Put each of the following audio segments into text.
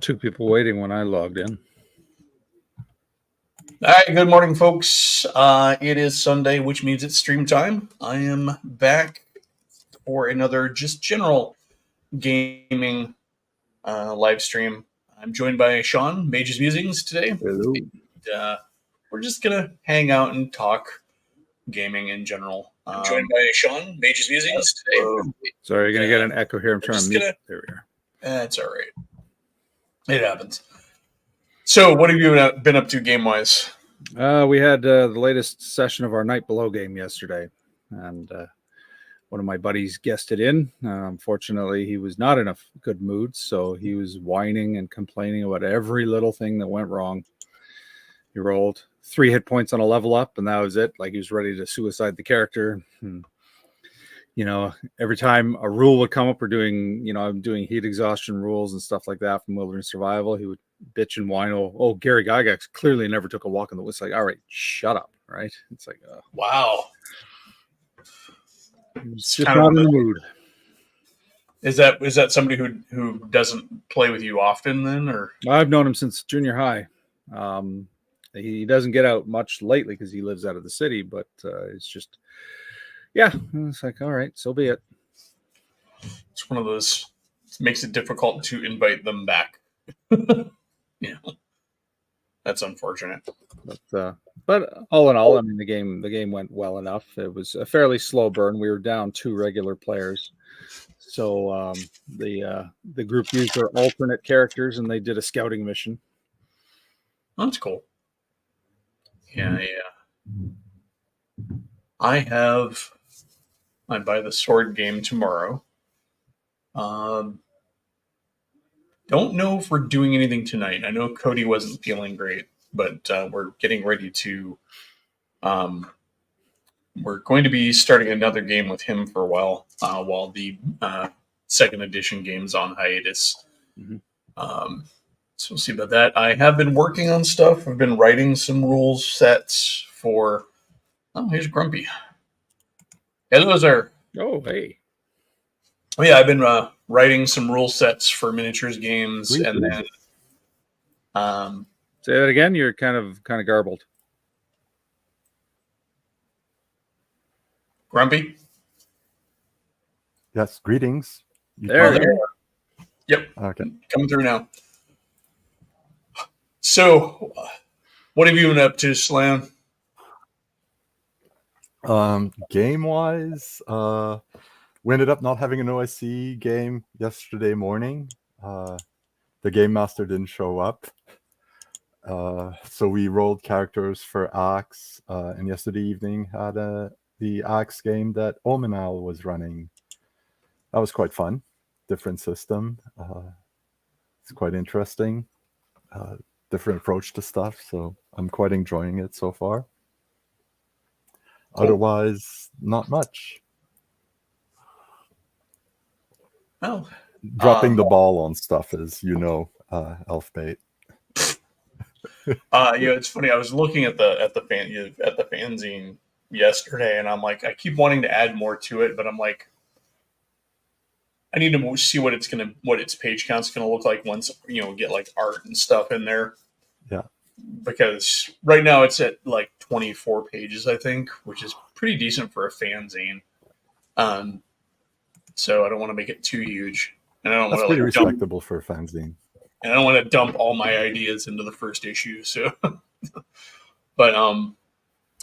2 people waiting when I logged in. All right, good morning, folks. It is Sunday, which means it's stream time. I am back for another just general gaming live stream. I'm joined by Sean, Mage's Musings, today. Hello. And, we're just going to hang out and talk gaming in general. I'm joined by Sean, Mage's Musings, today. Sorry, you're going to get an echo here. I'm trying to mute. There we are. That's all right. It happens. So, what have you been up to game-wise? We had the latest session of our Night Below game yesterday, and one of my buddies guested in. Unfortunately, he was not in a good mood, so he was whining and complaining about every little thing that went wrong. He rolled 3 hit points on a level up, and that was it. Like, he was ready to suicide the character. You know, every time a rule would come up, I'm doing heat exhaustion rules and stuff like that from Wilderness Survival, he would bitch and whine. Oh, Gary Gygax clearly never took a walk in the woods. Like, all right, shut up, right? It's like, wow. It's just not in the mood. Is that somebody who doesn't play with you often then, or? I've known him since junior high. He doesn't get out much lately because he lives out of the city, but it's just, yeah, it's like, all right, so be it. It's one of those, it makes it difficult to invite them back. Yeah, that's unfortunate. But all in all, I mean, the game went well enough. It was a fairly slow burn. We were down 2 regular players, so the group used their alternate characters and they did a scouting mission. That's cool. Yeah. I buy the sword game tomorrow. Don't know if we're doing anything tonight. I know Cody wasn't feeling great, but we're getting ready to. We're going to be starting another game with him for a while the second edition game's on hiatus. Mm-hmm. So we'll see about that. I have been working on stuff. I've been writing some rules sets for. Oh, here's Grumpy. Hello, sir. Oh, hey. Oh, yeah, I've been writing some rule sets for miniatures games, and then say that again. You're kind of garbled. Grumpy. Yes. Greetings. There. Yep. Okay. Coming through now. So, what have you been up to, Slam? Game-wise, we ended up not having an OSC game yesterday morning. The game master didn't show up. So we rolled characters for Axe, and yesterday evening had the Axe game that Omenal was running. That was quite fun. Different system. It's quite interesting. Different approach to stuff, so I'm quite enjoying it so far. Cool. Otherwise, not much. Oh, dropping the ball on stuff, as you know, Elfbait. It's funny. I was looking at the fanzine yesterday, and I'm like, I keep wanting to add more to it, but I'm like, I need to see what its page count's gonna look like once get like art and stuff in there. Yeah. Because right now it's at like 24 pages, I think, which is pretty decent for a fanzine. So I don't want to make it too huge, and I don't want to pretty respectable for a fanzine. And I don't want to dump all my ideas into the first issue. So, but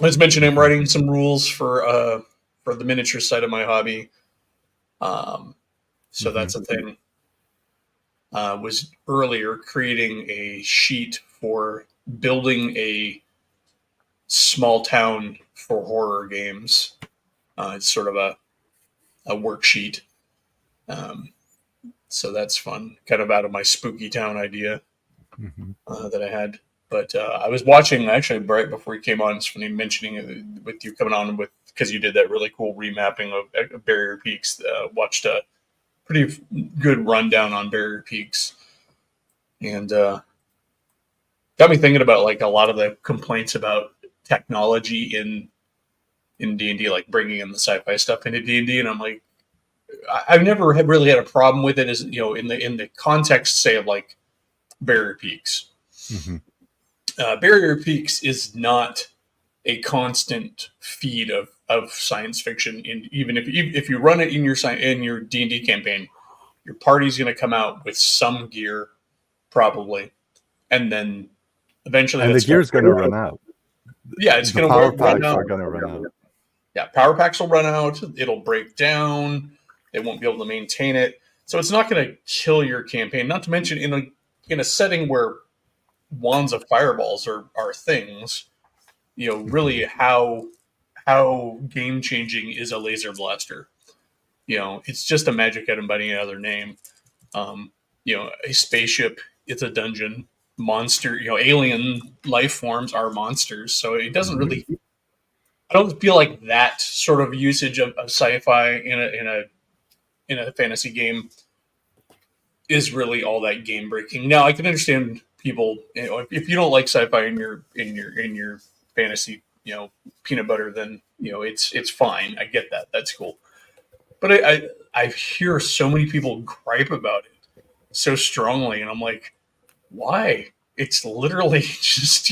as mentioned, I'm writing some rules for the miniature side of my hobby. So that's a thing. Was earlier creating a sheet for building a small town for horror games. It's sort of a worksheet. So that's fun. Kind of out of my spooky town idea that I had. But I was watching, actually, right before you came on, it's funny mentioning it with you coming on because you did that really cool remapping of Barrier Peaks. Watched a pretty good rundown on Barrier Peaks. And got me thinking about like a lot of the complaints about technology in D&D, like bringing in the sci-fi stuff into D&D, and I'm like, I've never really had a problem with it, as in the context, say, of like Barrier Peaks. Mhm. Barrier Peaks is not a constant feed of science fiction. Even if you run it in your D&D campaign, your party's going to come out with some gear, probably, and then eventually And the that's gear's going to run out. Yeah, it's The going power to run packs out. are going to run out. Yeah, power packs will run out. It'll break down. They won't be able to maintain it. So it's not going to kill your campaign. Not to mention in a setting where wands of fireballs are things. Really how game changing is a laser blaster. It's just a magic item by any other name. A spaceship, it's a dungeon. Monster, alien life forms are monsters. So it doesn't really. I don't feel like that sort of usage of sci-fi in a fantasy game is really all that game breaking. Now I can understand people, if you don't like sci-fi in your fantasy, peanut butter, then it's fine. I get that. That's cool. But I hear so many people gripe about it so strongly, and I'm like, why? It's literally just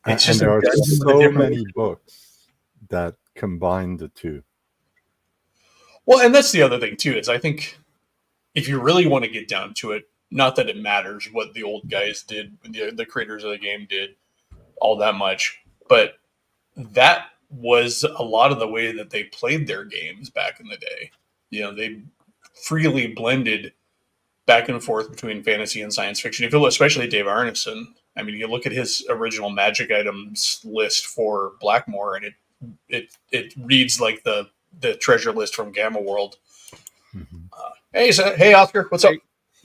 And just there are a so different- many books that combine the two. Well, and that's the other thing too, is I think if you really want to get down to it, not that it matters what the old guys did, the creators of the game did all that much, but that was a lot of the way that they played their games back in the day. They freely blended back and forth between fantasy and science fiction. If you look, especially Dave Arneson, I mean, you look at his original magic items list for Blackmore, and it reads like the treasure list from Gamma World. Mhm. Hey, Oscar, what's up?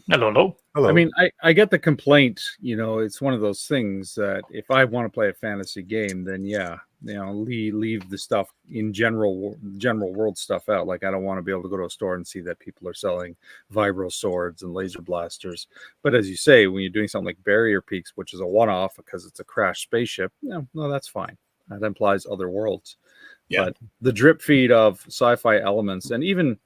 Hello. Hello. I mean, I get the complaint. It's one of those things that if I want to play a fantasy game, then yeah, leave the stuff in general world stuff out. Like I don't want to be able to go to a store and see that people are selling vibro swords and laser blasters. But as you say, when you're doing something like Barrier Peaks, which is a one-off because it's a crashed spaceship, no, that's fine. That implies other worlds. Yeah. But the drip feed of sci-fi elements, and even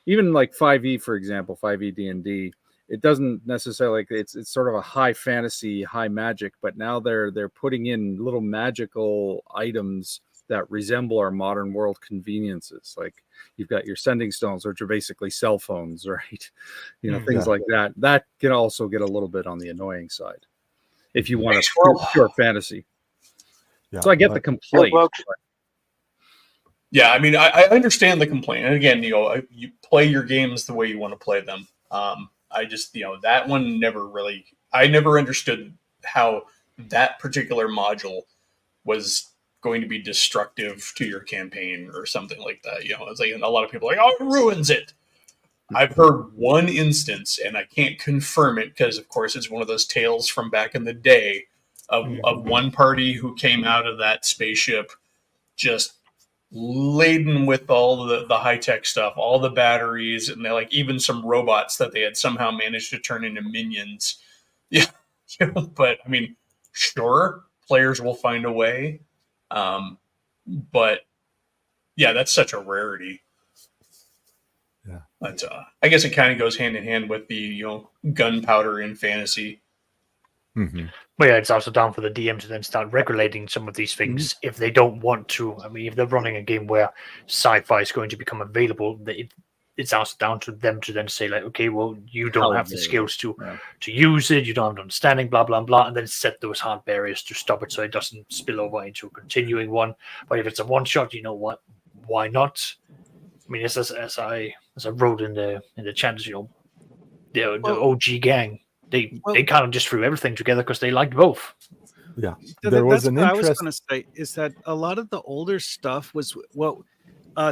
like 5e, for example, 5e D&D, it doesn't necessarily it's sort of a high fantasy, high magic, but now they're putting in little magical items that resemble our modern world conveniences. Like you've got your sending stones, which are basically cell phones, right? Things like that. That can also get a little bit on the annoying side if you want to pure fantasy. Yeah, So I get the complaint. Yeah, I mean, I understand the complaint. And again, you play your games the way you want to play them. I just, that one I never understood how that particular module was going to be destructive to your campaign or something like that. It's like a lot of people are like, oh, it ruins it. I've heard one instance, and I can't confirm it because, of course, it's one of those tales from back in the day of one party who came out of that spaceship just laden with all the high-tech stuff, all the batteries, and they're like even some robots that they had somehow managed to turn into minions. Yeah. But I mean, sure, players will find a way. But yeah, that's such a rarity. Yeah. But I guess it kind of goes hand in hand with the gunpowder in fantasy. Mm-hmm. But yeah, it's also down for the DM to then start regulating some of these things if they don't want to. I mean, if they're running a game where sci-fi is going to become available, it's also down to them to then say, like, okay, well, you don't have the skills to use it, you don't have the understanding, blah, blah, blah, and then set those hard barriers to stop it so it doesn't spill over into a continuing one. But if it's a one-shot, you know what? Why not? I mean, as I wrote in the chat, the OG gang, they kind of just threw everything together because they liked both. Yeah, there was an interest. I was going to say is that a lot of the older stuff was what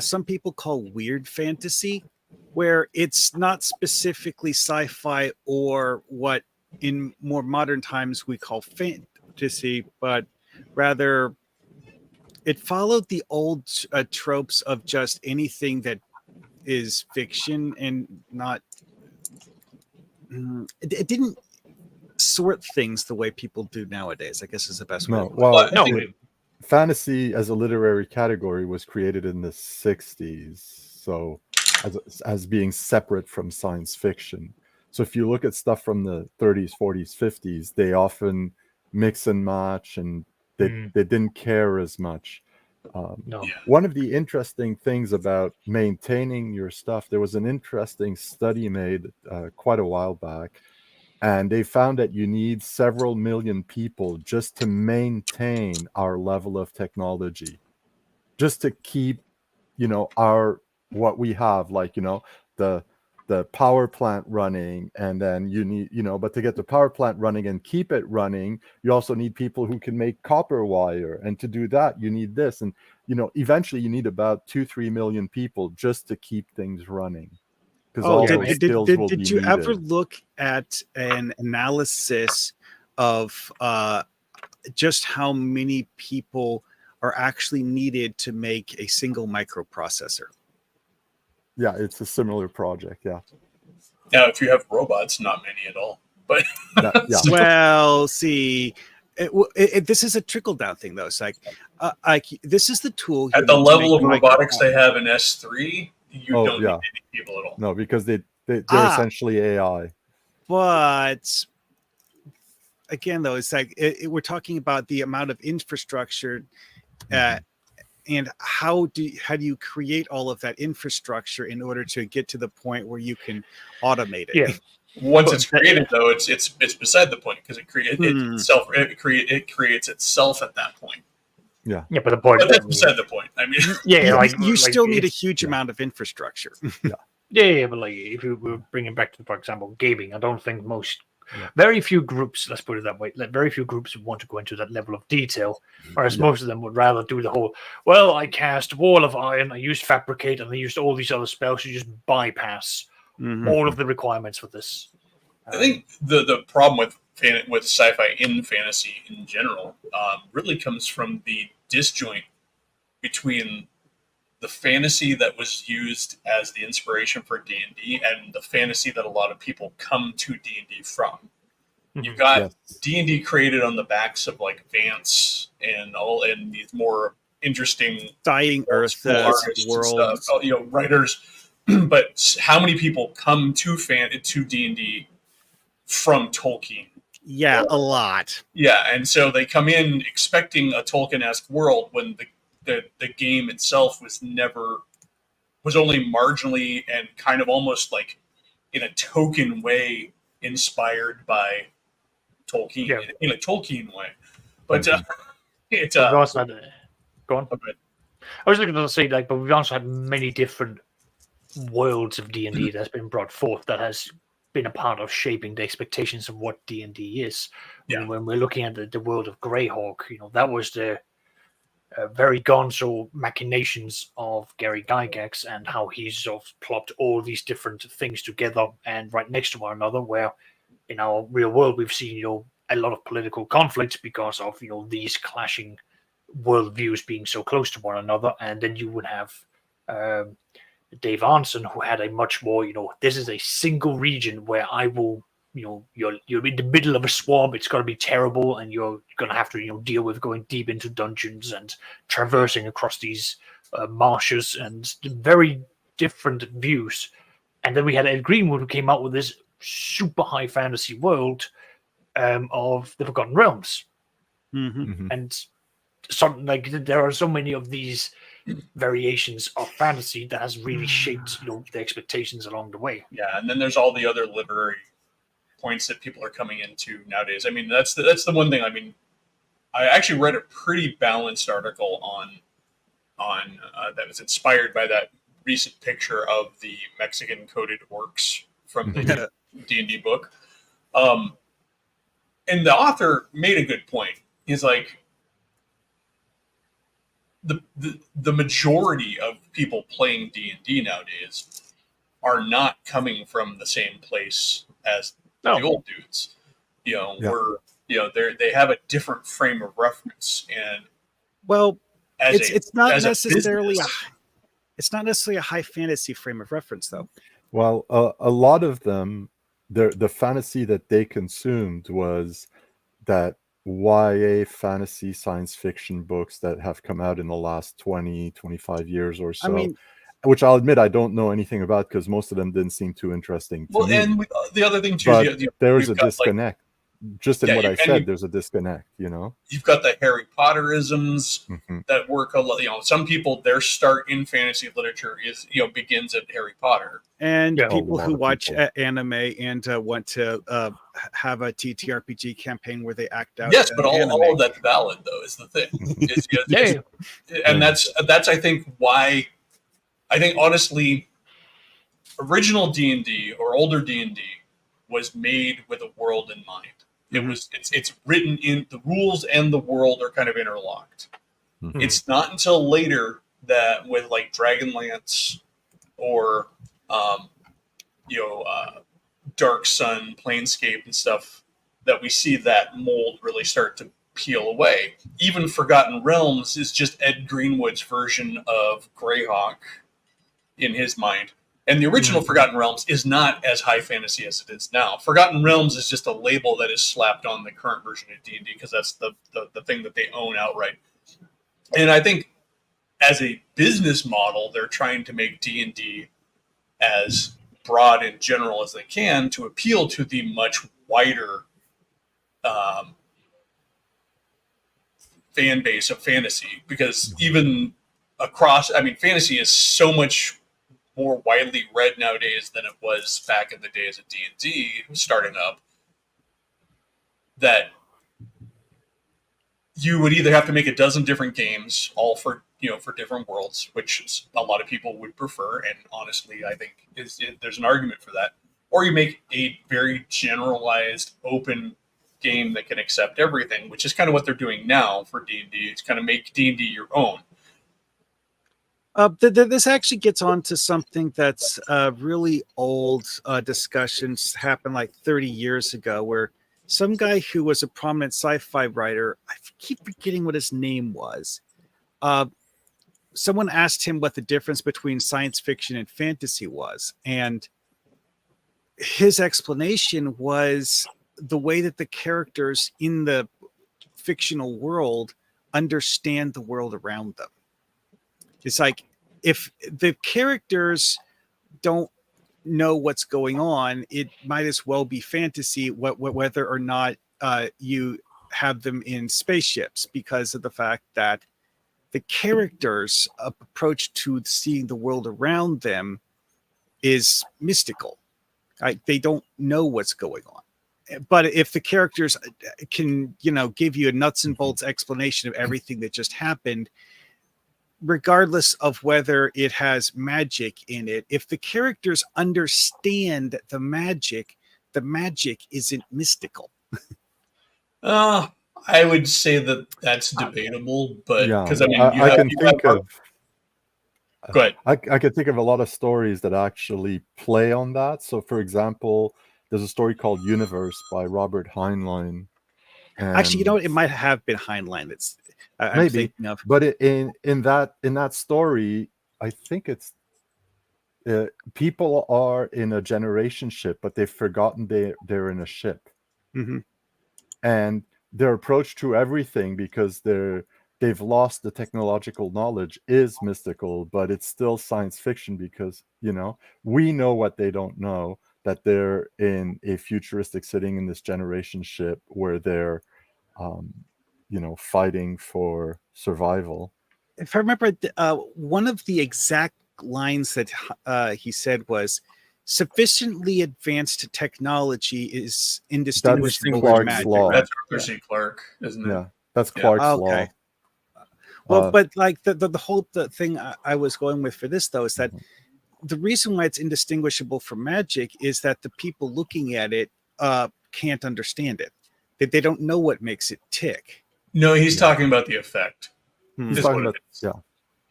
some people call weird fantasy, where it's not specifically sci-fi or what in more modern times we call fantasy, but rather it followed the old tropes of just anything that is fiction and not. It didn't sort things the way people do nowadays, I guess is the best way. Fantasy as a literary category was created in the 60s, so as being separate from science fiction. So if you look at stuff from the 30s, 40s, 50s, they often mix and match, and they didn't care as much. No. Yeah. One of the interesting things about maintaining your stuff, there was an interesting study made quite a while back, and they found that you need several million people just to maintain our level of technology, just to keep, what we have, like, the power plant running. And then you need, but to get the power plant running and keep it running, you also need people who can make copper wire. And to do that, you need this. And, eventually you need about 2-3 million people just to keep things running. Because all those skills will be did you needed. ever look at an analysis of just how many people are actually needed to make a single microprocessor? Yeah, it's a similar project. Yeah. Now, if you have robots, not many at all. But Yeah. Well, see, this is a trickle down thing, though. It's like this is the tool at the to level of make robotics they have in S3, you Oh, don't yeah. need any people at all. No, because they're essentially AI. But again, though, it's like we're talking about the amount of infrastructure, and how do you create all of that infrastructure in order to get to the point where you can automate it? Yeah. Once it's created, though, it's beside the point, because it creates itself at that point. Yeah, but the point. But that's beside the point. I mean, You still need a huge amount of infrastructure. Yeah, but like if you were bringing back to, for example, gaming, I don't think very few groups, let's put it that way, very few groups want to go into that level of detail, whereas most of them would rather do the whole, well, I cast Wall of Iron, I used Fabricate, and I used all these other spells to just bypass all of the requirements for this. I think the problem with sci-fi in fantasy in general really comes from the disjoint between the fantasy that was used as the inspiration for D&D and the fantasy that a lot of people come to D&D from. You've got D&D created on the backs of like Vance and these more interesting Dying Earth worlds, writers. But how many people come to D&D from Tolkien? Yeah, a lot. Yeah, and so they come in expecting a Tolkien-esque world when the game itself was only marginally and kind of almost like in a token way inspired by Tolkien in a Tolkien way. But we've also had, go on. Okay. I was looking to say, like, but we've also had many different worlds of D&D that's been brought forth that has been a part of shaping the expectations of what D&D is. Yeah. When we're looking at the world of Greyhawk, that was the very gonzo machinations of Gary Gygax and how he's sort of plopped all these different things together and right next to one another, where in our real world we've seen a lot of political conflict because of these clashing worldviews being so close to one another. And then you would have Dave Arneson, who had a much more this is a single region where I will you're in the middle of a swamp. It's going to be terrible, and you're going to have to deal with going deep into dungeons and traversing across these marshes, and very different views. And then we had Ed Greenwood, who came out with this super high fantasy world of the Forgotten Realms, and something like there are so many of these variations of fantasy that has really shaped the expectations along the way. Yeah, and then there's all the other literary points that people are coming into nowadays. I mean, that's the one thing. I mean, I actually read a pretty balanced article on that was inspired by that recent picture of the Mexican coded orcs from the D&D book. And the author made a good point. He's like, the majority of people playing D&D nowadays are not coming from the same place as the old dudes. They have a different frame of reference, and it's not necessarily a high fantasy frame of reference, though. Well, a lot of them, the fantasy that they consumed was that YA fantasy science fiction books that have come out in the last 20, 25 years or so. I mean, which I'll admit I don't know anything about because most of them didn't seem too interesting to Well, me. and the other thing too, But is there's we've a got, like, disconnect. Just in Yeah, what I and said, there's a disconnect, you know? you've got the Harry Potterisms Mhm. that work a lot. Some people, their start in fantasy literature is begins at Harry Potter. And Yeah. people A lot who of watch people. Anime and want to have a TTRPG campaign where they act out. Yes, but all anime. of that's valid, though, is the thing. Yeah. And that's I think why I think honestly, original D&D or older D&D was made with a world in mind. It's written in the rules and the world are kind of interlocked. Mhm. It's not until later that with like Dragonlance or Dark Sun, Planescape, and stuff that we see that mold really start to peel away. Even Forgotten Realms is just Ed Greenwood's version of Greyhawk in his mind. And the original Forgotten Realms is not as high fantasy as it is now. Forgotten Realms is just a label that is slapped on the current version of D&D because that's the thing that they own outright. And I think as a business model, they're trying to make D&D as broad and general as they can to appeal to the much wider fan base of fantasy. Because even across, fantasy is so much more widely read nowadays than it was back in the days of D&D starting up, that you would either have to make a dozen different games, all for different worlds, which a lot of people would prefer, and honestly, I think there's an argument for that, or you make a very generalized, open game that can accept everything, which is kind of what they're doing now for D&D. It's kind of make D&D your own. This actually gets on to something that's really old discussions happened like 30 years ago, where some guy who was a prominent sci-fi writer, I keep forgetting what his name was. Someone asked him what the difference between science fiction and fantasy was. And his explanation was the way that the characters in the fictional world understand the world around them. It's like if the characters don't know what's going on, it might as well be fantasy, whether or not you have them in spaceships, because of the fact that the characters' approach to seeing the world around them is mystical. They don't know what's going on. But if the characters can, give you a nuts and bolts explanation of everything that just happened, regardless of whether it has magic in it, if the characters understand the magic isn't mystical. I would say that's debatable, but because Go ahead. I can think of a lot of stories that actually play on that. So, for example, there's a story called Universe by Robert Heinlein. Actually, it might have been Heinlein. It's maybe, but in that story, I think it's people are in a generation ship, but they've forgotten they're in a ship, and their approach to everything, because they've lost the technological knowledge, is mystical, but it's still science fiction because we know what they don't know, that they're in a futuristic setting in this generation ship where they're fighting for survival. If I remember, one of the exact lines that he said was, "Sufficiently advanced technology is indistinguishable from magic." Law. That's Arthur C. Clarke, isn't it? Yeah, that's Clarke's law. Well, but like the whole thing I was going with for this, though, is that the reason why it's indistinguishable from magic is that the people looking at it can't understand it. They don't know what makes it tick. No, he's talking about the effect. He's talking about,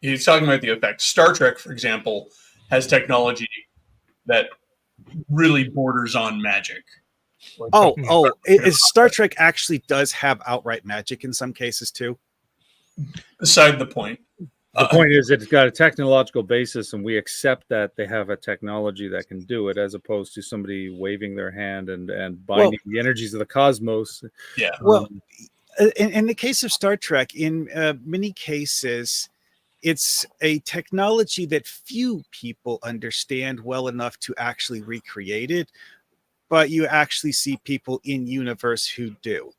He's talking about the effect. Star Trek, for example, has technology that really borders on magic. Star Trek actually does have outright magic in some cases too. Beside the point. The point is that it's got a technological basis, and we accept that they have a technology that can do it, as opposed to somebody waving their hand and binding the energies of the cosmos. Yeah. In the case of Star Trek, in many cases, it's a technology that few people understand well enough to actually recreate it, but you actually see people in universe who do.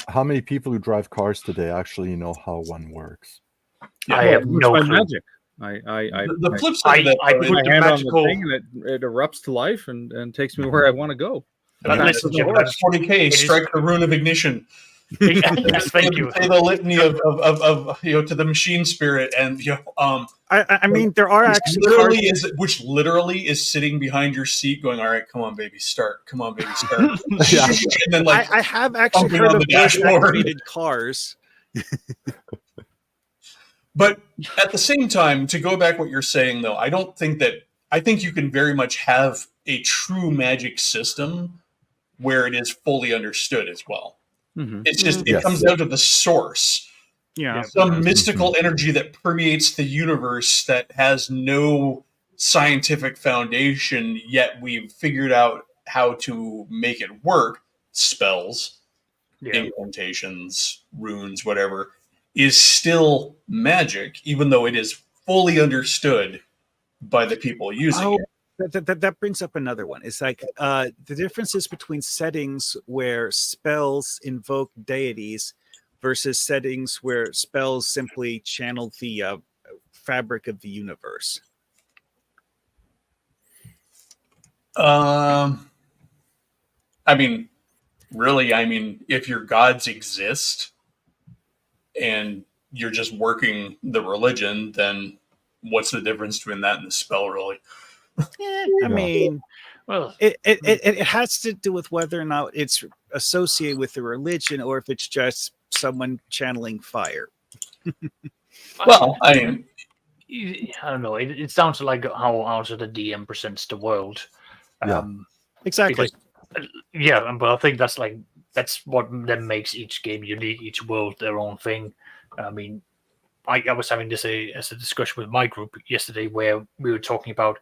How many people who drive cars today actually know how one works? Yeah. I have It's no my clue. magic. The flip side of that, I though, put is- My the hand magical- on the thing and it erupts to life and takes me where I want to go. But that's listen, the Jim, word, that's- 40K, is- strike the rune of ignition. Yes, thank you. Say the litany of to the machine spirit, and I mean, there are actually cars. which literally is sitting behind your seat, going, "All right, come on, baby, start. Come on, baby, start." Yeah. And then like I have actually bumping heard on of the dashboard. voice-activated cars. But at the same time, to go back what you're saying, though, I think you can very much have a true magic system where it is fully understood as well. Mm-hmm. It's just, it Yes. comes down to the source. Yeah. Some mystical energy that permeates the universe that has no scientific foundation, yet we've figured out how to make it work. Spells, Yeah. incantations, runes, whatever, is still magic, even though it is fully understood by the people using Oh, it. that brings up another one. It's like the differences between settings where spells invoke deities versus settings where spells simply channel the fabric of the universe. I mean, really, if your gods exist and you're just working the religion, then what's the difference between that and the spell, really? I mean, Well, it has to do with whether or not it's associated with the religion or if it's just someone channeling fire. Well, I mean, I don't know. It sounds like how the DM presents the world. Yeah. Exactly. Because, but I think that's what then makes each game unique, each world their own thing. I mean, I was having this as a discussion with my group yesterday where we were talking about,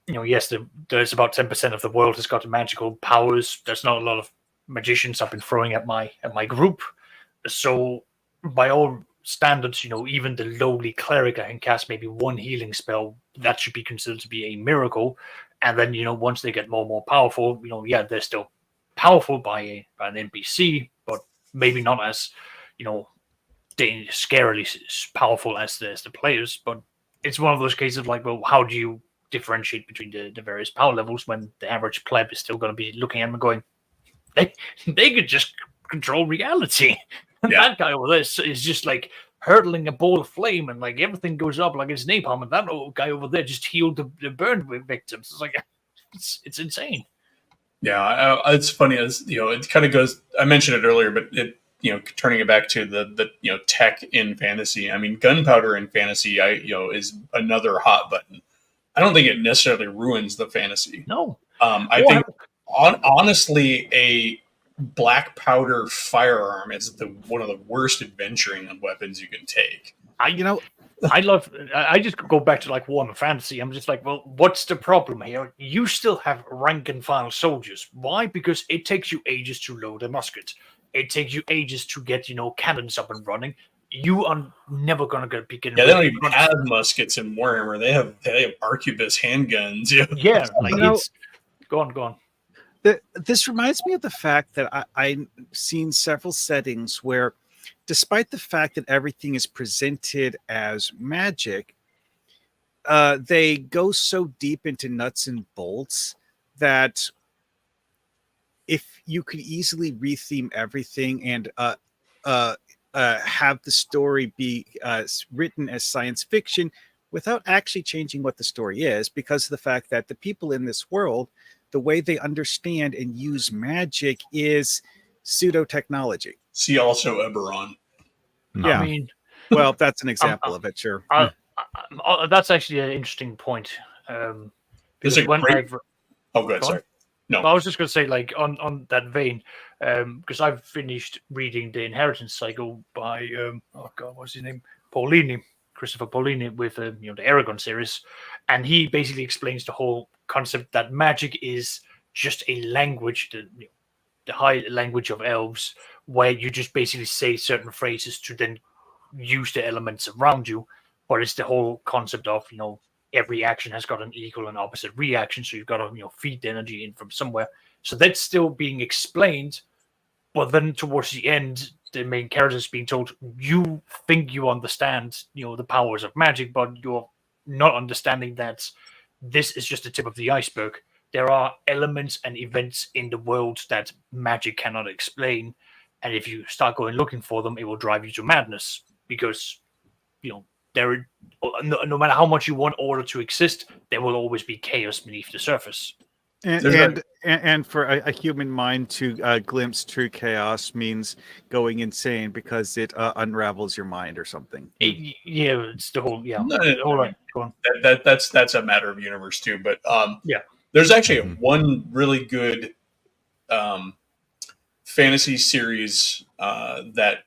yes, there's about 10% of the world has got magical powers. There's not a lot of magicians I've been throwing at my group. So by all standards, even the lowly cleric I can cast maybe one healing spell, that should be considered to be a miracle. And then, once they get more and more powerful, they're still powerful by an NPC, but maybe not as, scarily powerful as the players. But it's one of those cases of like, well, how do you differentiate between the various power levels when the average pleb is still going to be looking at them and going, they could just control reality. And Yeah. that guy over there is just like hurtling a ball of flame and like everything goes up like it's napalm, and that old guy over there just healed the burn victims. It's like it's insane. yeah, it's funny as it kind of goes. I mentioned it earlier, but it turning it back to the tech in fantasy. I mean, gunpowder in fantasy, is another hot button. I don't think it necessarily ruins the fantasy. No, I think honestly, a black powder firearm is one of the worst adventuring weapons you can take. I just go back to like Warhammer Fantasy. I'm just like, well, what's the problem here? You still have rank and file soldiers. Why? Because it takes you ages to load a musket. It takes you ages to get cannons up and running. You are never gonna be getting. Yeah, they don't even have muskets in Warhammer. They have arquebus handguns. Yeah, like it's go on. This reminds me of the fact that I've seen several settings where, despite the fact that everything is presented as magic, they go so deep into nuts and bolts that if you could easily retheme everything and have the story be written as science fiction without actually changing what the story is, because of the fact that the people in this world, the way they understand and use magic is pseudo technology. See also Eberron. Yeah. I mean, Well, that's an example of it, sure. that's actually an interesting point. There's a great. Oh, good. Go on. Sorry. No. I was just going to say, like, on that vein, because I've finished reading The Inheritance Cycle by, what's his name? Christopher Paolini, with, the Aragon series. And he basically explains the whole concept that magic is just a language, the high language of elves, where you just basically say certain phrases to then use the elements around you, but it's the whole concept of, every action has got an equal and opposite reaction. So you've got to, feed the energy in from somewhere. So that's still being explained. But then towards the end, the main character is being told, you think you understand, the powers of magic, but you're not understanding that this is just the tip of the iceberg. There are elements and events in the world that magic cannot explain. And if you start going looking for them, it will drive you to madness because, there, no matter how much you want order to exist, there will always be chaos beneath the surface. And for a human mind to glimpse true chaos means going insane because it unravels your mind or something. It's the whole No, All right, go on. That's a matter of universe too. But there's actually one really good fantasy series that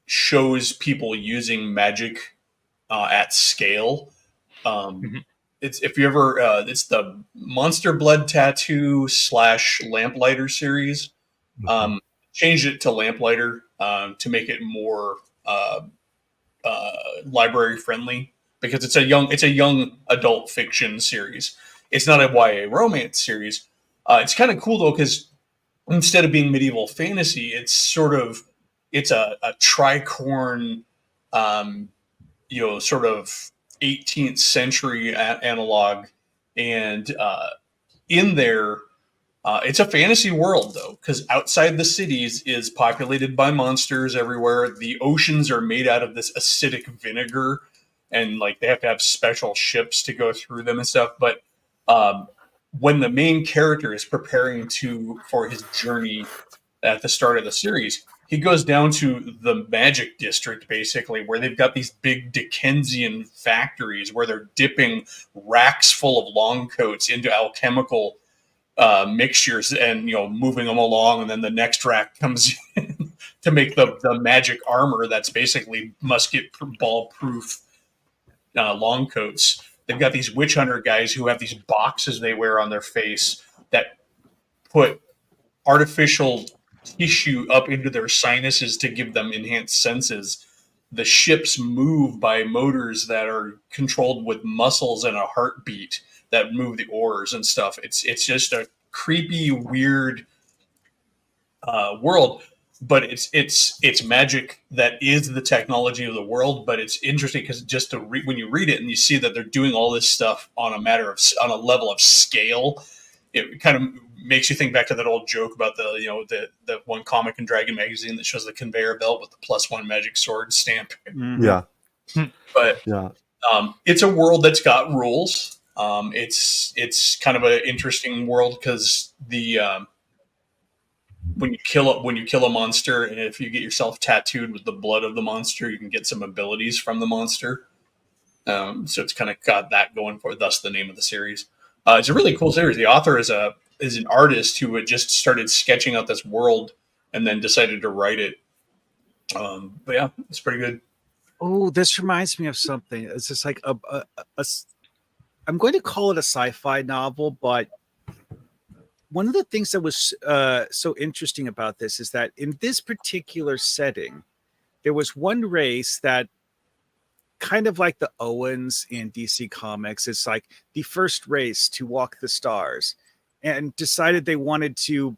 shows people using magic at scale. It's if you ever it's the Monster Blood Tattoo / Lamplighter series. Changed it to Lamplighter to make it more library friendly because it's a young adult fiction series. It's not a YA romance series. It's kind of cool though because instead of being medieval fantasy, it's a tricorn, sort of 18th century analog, and in there, it's a fantasy world though, because outside the cities is populated by monsters everywhere. The oceans are made out of this acidic vinegar, and like they have to have special ships to go through them and stuff. But when the main character is preparing for his journey at the start of the series, he goes down to the magic district, basically, where they've got these big Dickensian factories where they're dipping racks full of long coats into alchemical mixtures and, moving them along. And then the next rack comes in to make the magic armor that's basically musket ball proof long coats. They've got these witch hunter guys who have these boxes they wear on their face that put artificial tissue up into their sinuses to give them enhanced senses. The ships move by motors that are controlled with muscles and a heartbeat that move the oars and stuff. It's just a creepy, weird world, but it's magic that is the technology of the world. But it's interesting because just when you read it and you see that they're doing all this stuff on a level of scale, it kind of makes you think back to that old joke about the one comic in Dragon magazine that shows the conveyor belt with the +1 magic sword stamp. Yeah. But Yeah. it's a world that's got rules. It's kind of an interesting world because when you kill a monster, and if you get yourself tattooed with the blood of the monster, you can get some abilities from the monster. So it's kind of got that going for it, thus the name of the series. It's a really cool series. The author is an artist who had just started sketching out this world and then decided to write it. But yeah, it's pretty good. Oh, this reminds me of something. It's just like I'm going to call it a sci-fi novel, but one of the things that was so interesting about this is that in this particular setting, there was one race that kind of like the Owens in DC Comics. It's like the first race to walk the stars and decided they wanted to,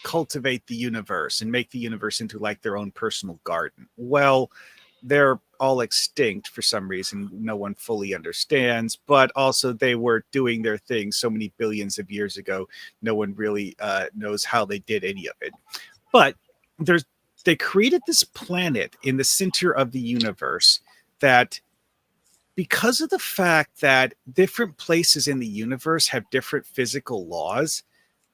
cultivate the universe and make the universe into like their own personal garden. Well, they're all extinct for some reason. No one fully understands, but also they were doing their thing so many billions of years ago. No one really knows how they did any of it. But they created this planet in the center of the universe that, because of the fact that different places in the universe have different physical laws,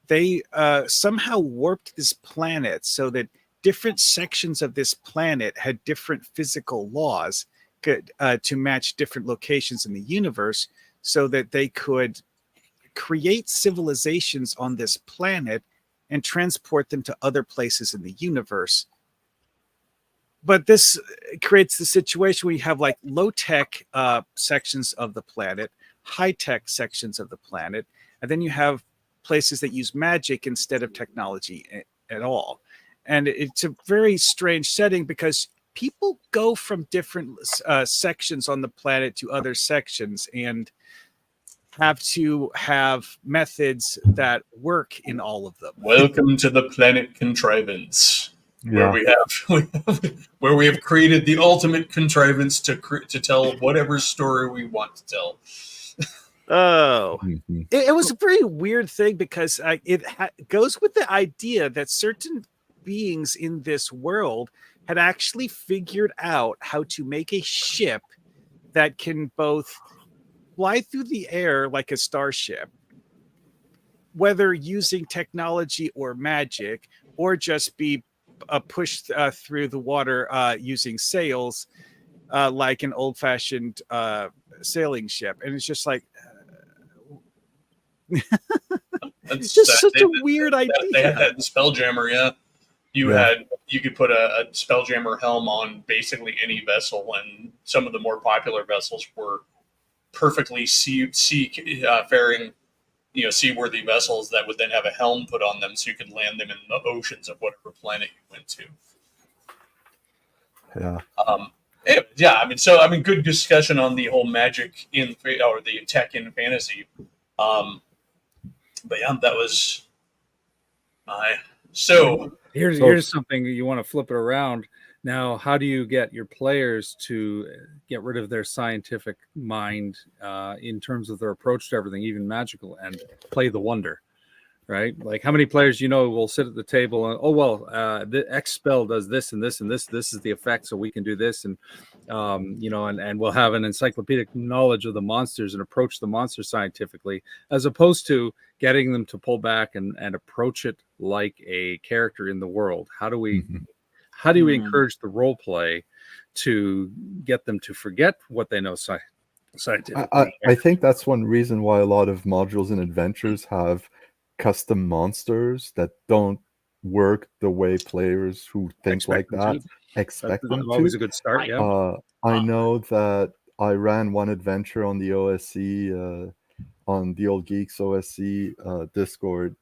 they somehow warped this planet so that different sections of this planet had different physical laws to match different locations in the universe so that they could create civilizations on this planet and transport them to other places in the universe. But this creates the situation where you have like low-tech sections of the planet, high-tech sections of the planet, and then you have places that use magic instead of technology at all. And it's a very strange setting because people go from different sections on the planet to other sections and have to have methods that work in all of them. Welcome to the planet contrivance, where we have created the ultimate contrivance to tell whatever story we want to tell. Oh, Mhm. it was a pretty weird thing because it goes with the idea that certain beings in this world had actually figured out how to make a ship that can both fly through the air like a starship, whether using technology or magic, or just be pushed through the water using sails like an old-fashioned sailing ship. And it's just like, it's just such a weird idea. They had that in Spelljammer, yeah. You could put a Spelljammer helm on basically any vessel, and some of the more popular vessels were perfectly seafaring, seaworthy vessels that would then have a helm put on them, so you could land them in the oceans of whatever planet you went to. Yeah. Good discussion on the whole magic or the tech in fantasy. But yeah, that was my. So here's something you want to flip it around. Now, how do you get your players to get rid of their scientific mind in terms of their approach to everything, even magical, and play the wonder, right? Like, how many players will sit at the table and, the X spell does this and this and this. This is the effect, so we can do this, and and we'll have an encyclopedic knowledge of the monsters and approach the monster scientifically, as opposed to getting them to pull back and approach it like a character in the world. How do we encourage the role play to get them to forget what they know scientifically? I think that's one reason why a lot of modules and adventures have custom monsters that don't work the way players who think like that expect them to. Always a good start. Yeah. I know that I ran one adventure on the OSC, on the Old Geeks OSC Discord,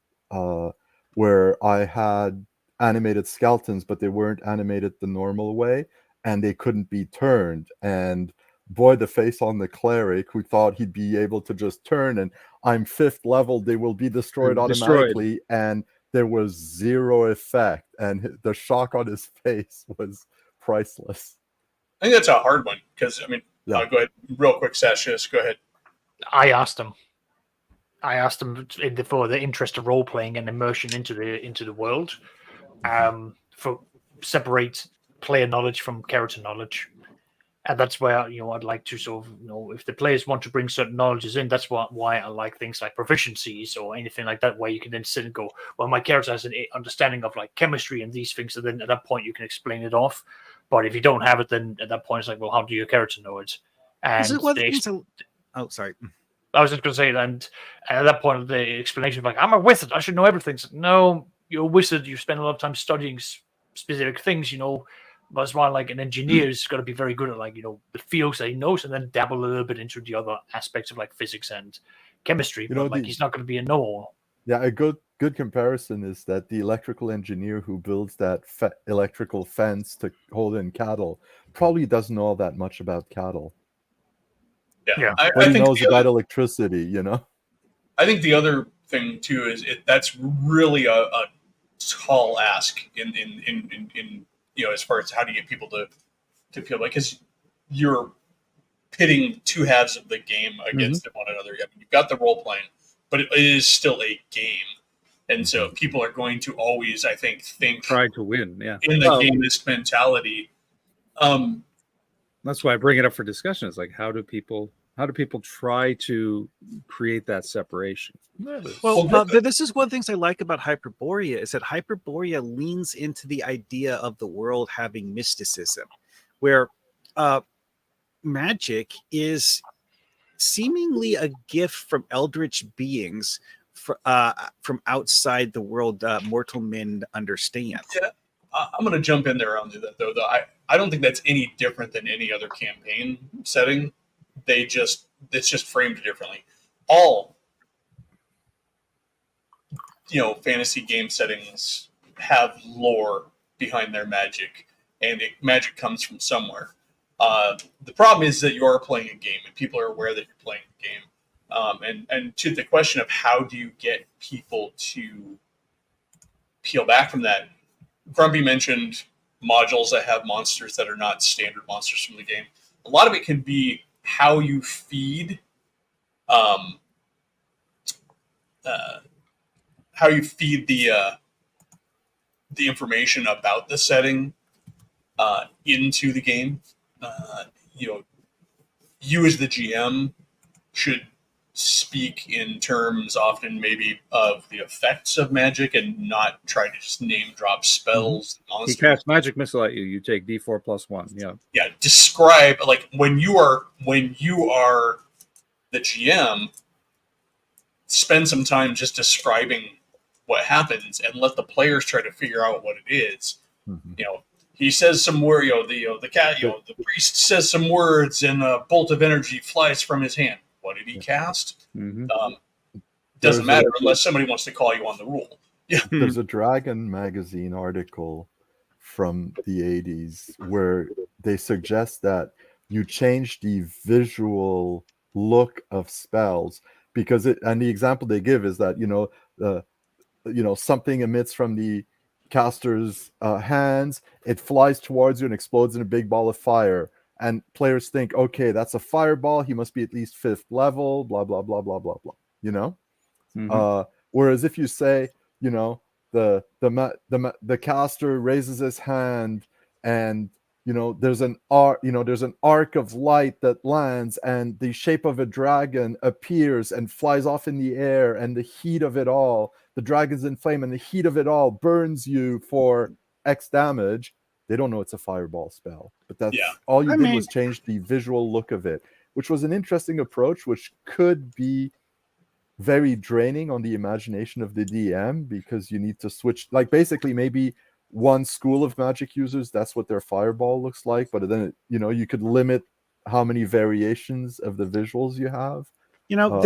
where I had animated skeletons, but they weren't animated the normal way, and they couldn't be turned. And boy, the face on the cleric who thought he'd be able to just turn, and I'm 5th level, they will be destroyed automatically, and there was zero effect, and the shock on his face was priceless. I think that's a hard one because go ahead, real quick, Sasha. Go ahead. I asked them for the interest of role playing and immersion into the world, for separate player knowledge from character knowledge, and that's where I'd like to sort of if the players want to bring certain knowledges in, that's why I like things like proficiencies or anything like that, where you can then sit and go, well, my character has an understanding of like chemistry and these things, so then at that point you can explain it off. But if you don't have it, then at that point it's like, well, how do your character know it? And sorry. I was just going to say, and at that point, the explanation of like, I'm a wizard, I should know everything. So, no, you're a wizard. You spend a lot of time studying specific things, That's why, like, an engineer is got to be very good at, like, the fields that he knows, and then dabble a little bit into the other aspects of like physics and chemistry. But he's not going to be a know-all. Yeah, a good comparison is that the electrical engineer who builds that electrical fence to hold in cattle probably doesn't know all that much about cattle. Yeah. I think he knows about electricity, I think the other thing too is that's really a tall ask in as far as how do you get people to feel like, because you're pitting two halves of the game against one another. I mean, you've got the role playing, but it is still a game, and so people are going to always, I think try to win. Yeah, in the gameist mentality. That's why I bring it up for discussion. It's like, how do people try to create that separation? Well, this is one of the things I like about Hyperborea, is that Hyperborea leans into the idea of the world having mysticism, where magic is seemingly a gift from eldritch beings from outside the world mortal men understand. Yeah, I'm going to jump in there on that, though. I don't think that's any different than any other campaign setting. It's just framed differently. All fantasy game settings have lore behind their magic. and magic comes from somewhere. The problem is that you are playing a game, and people are aware that you're playing a game. And to the question of how do you get people to peel back from that, Grumpy mentioned modules that have monsters that are not standard monsters from the game. A lot of it can be how you feed the information about the setting into the game. You as the GM should speak in terms often maybe of the effects of magic and not try to just name drop spells. He casts magic missile at you. You take D4 plus 1. Yeah. Yeah. Describe, like, when you are the GM, spend some time just describing what happens and let the players try to figure out what it is. He says some word, the priest says some words and a bolt of energy flies from his hand. What did he cast? Doesn't matter unless somebody wants to call you on the rule. Yeah. There's a Dragon magazine article from the 80s where they suggest that you change the visual look of spells because and the example they give is that something emits from the caster's hands, it flies towards you and explodes in a big ball of fire. And players think, okay, that's a fireball. He must be at least 5th level, blah, blah, blah, blah, blah, blah, whereas if you say, the caster raises his hand and, there's an arc of light that lands and the shape of a dragon appears and flies off in the air, and the heat of it all, the dragon's in flame and the heat of it all burns you for X damage. They don't know it's a fireball spell, but that's all you did was change the visual look of it, which was an interesting approach, which could be very draining on the imagination of the DM because you need to switch, like basically maybe one school of magic users, that's what their fireball looks like, but then you could limit how many variations of the visuals you have.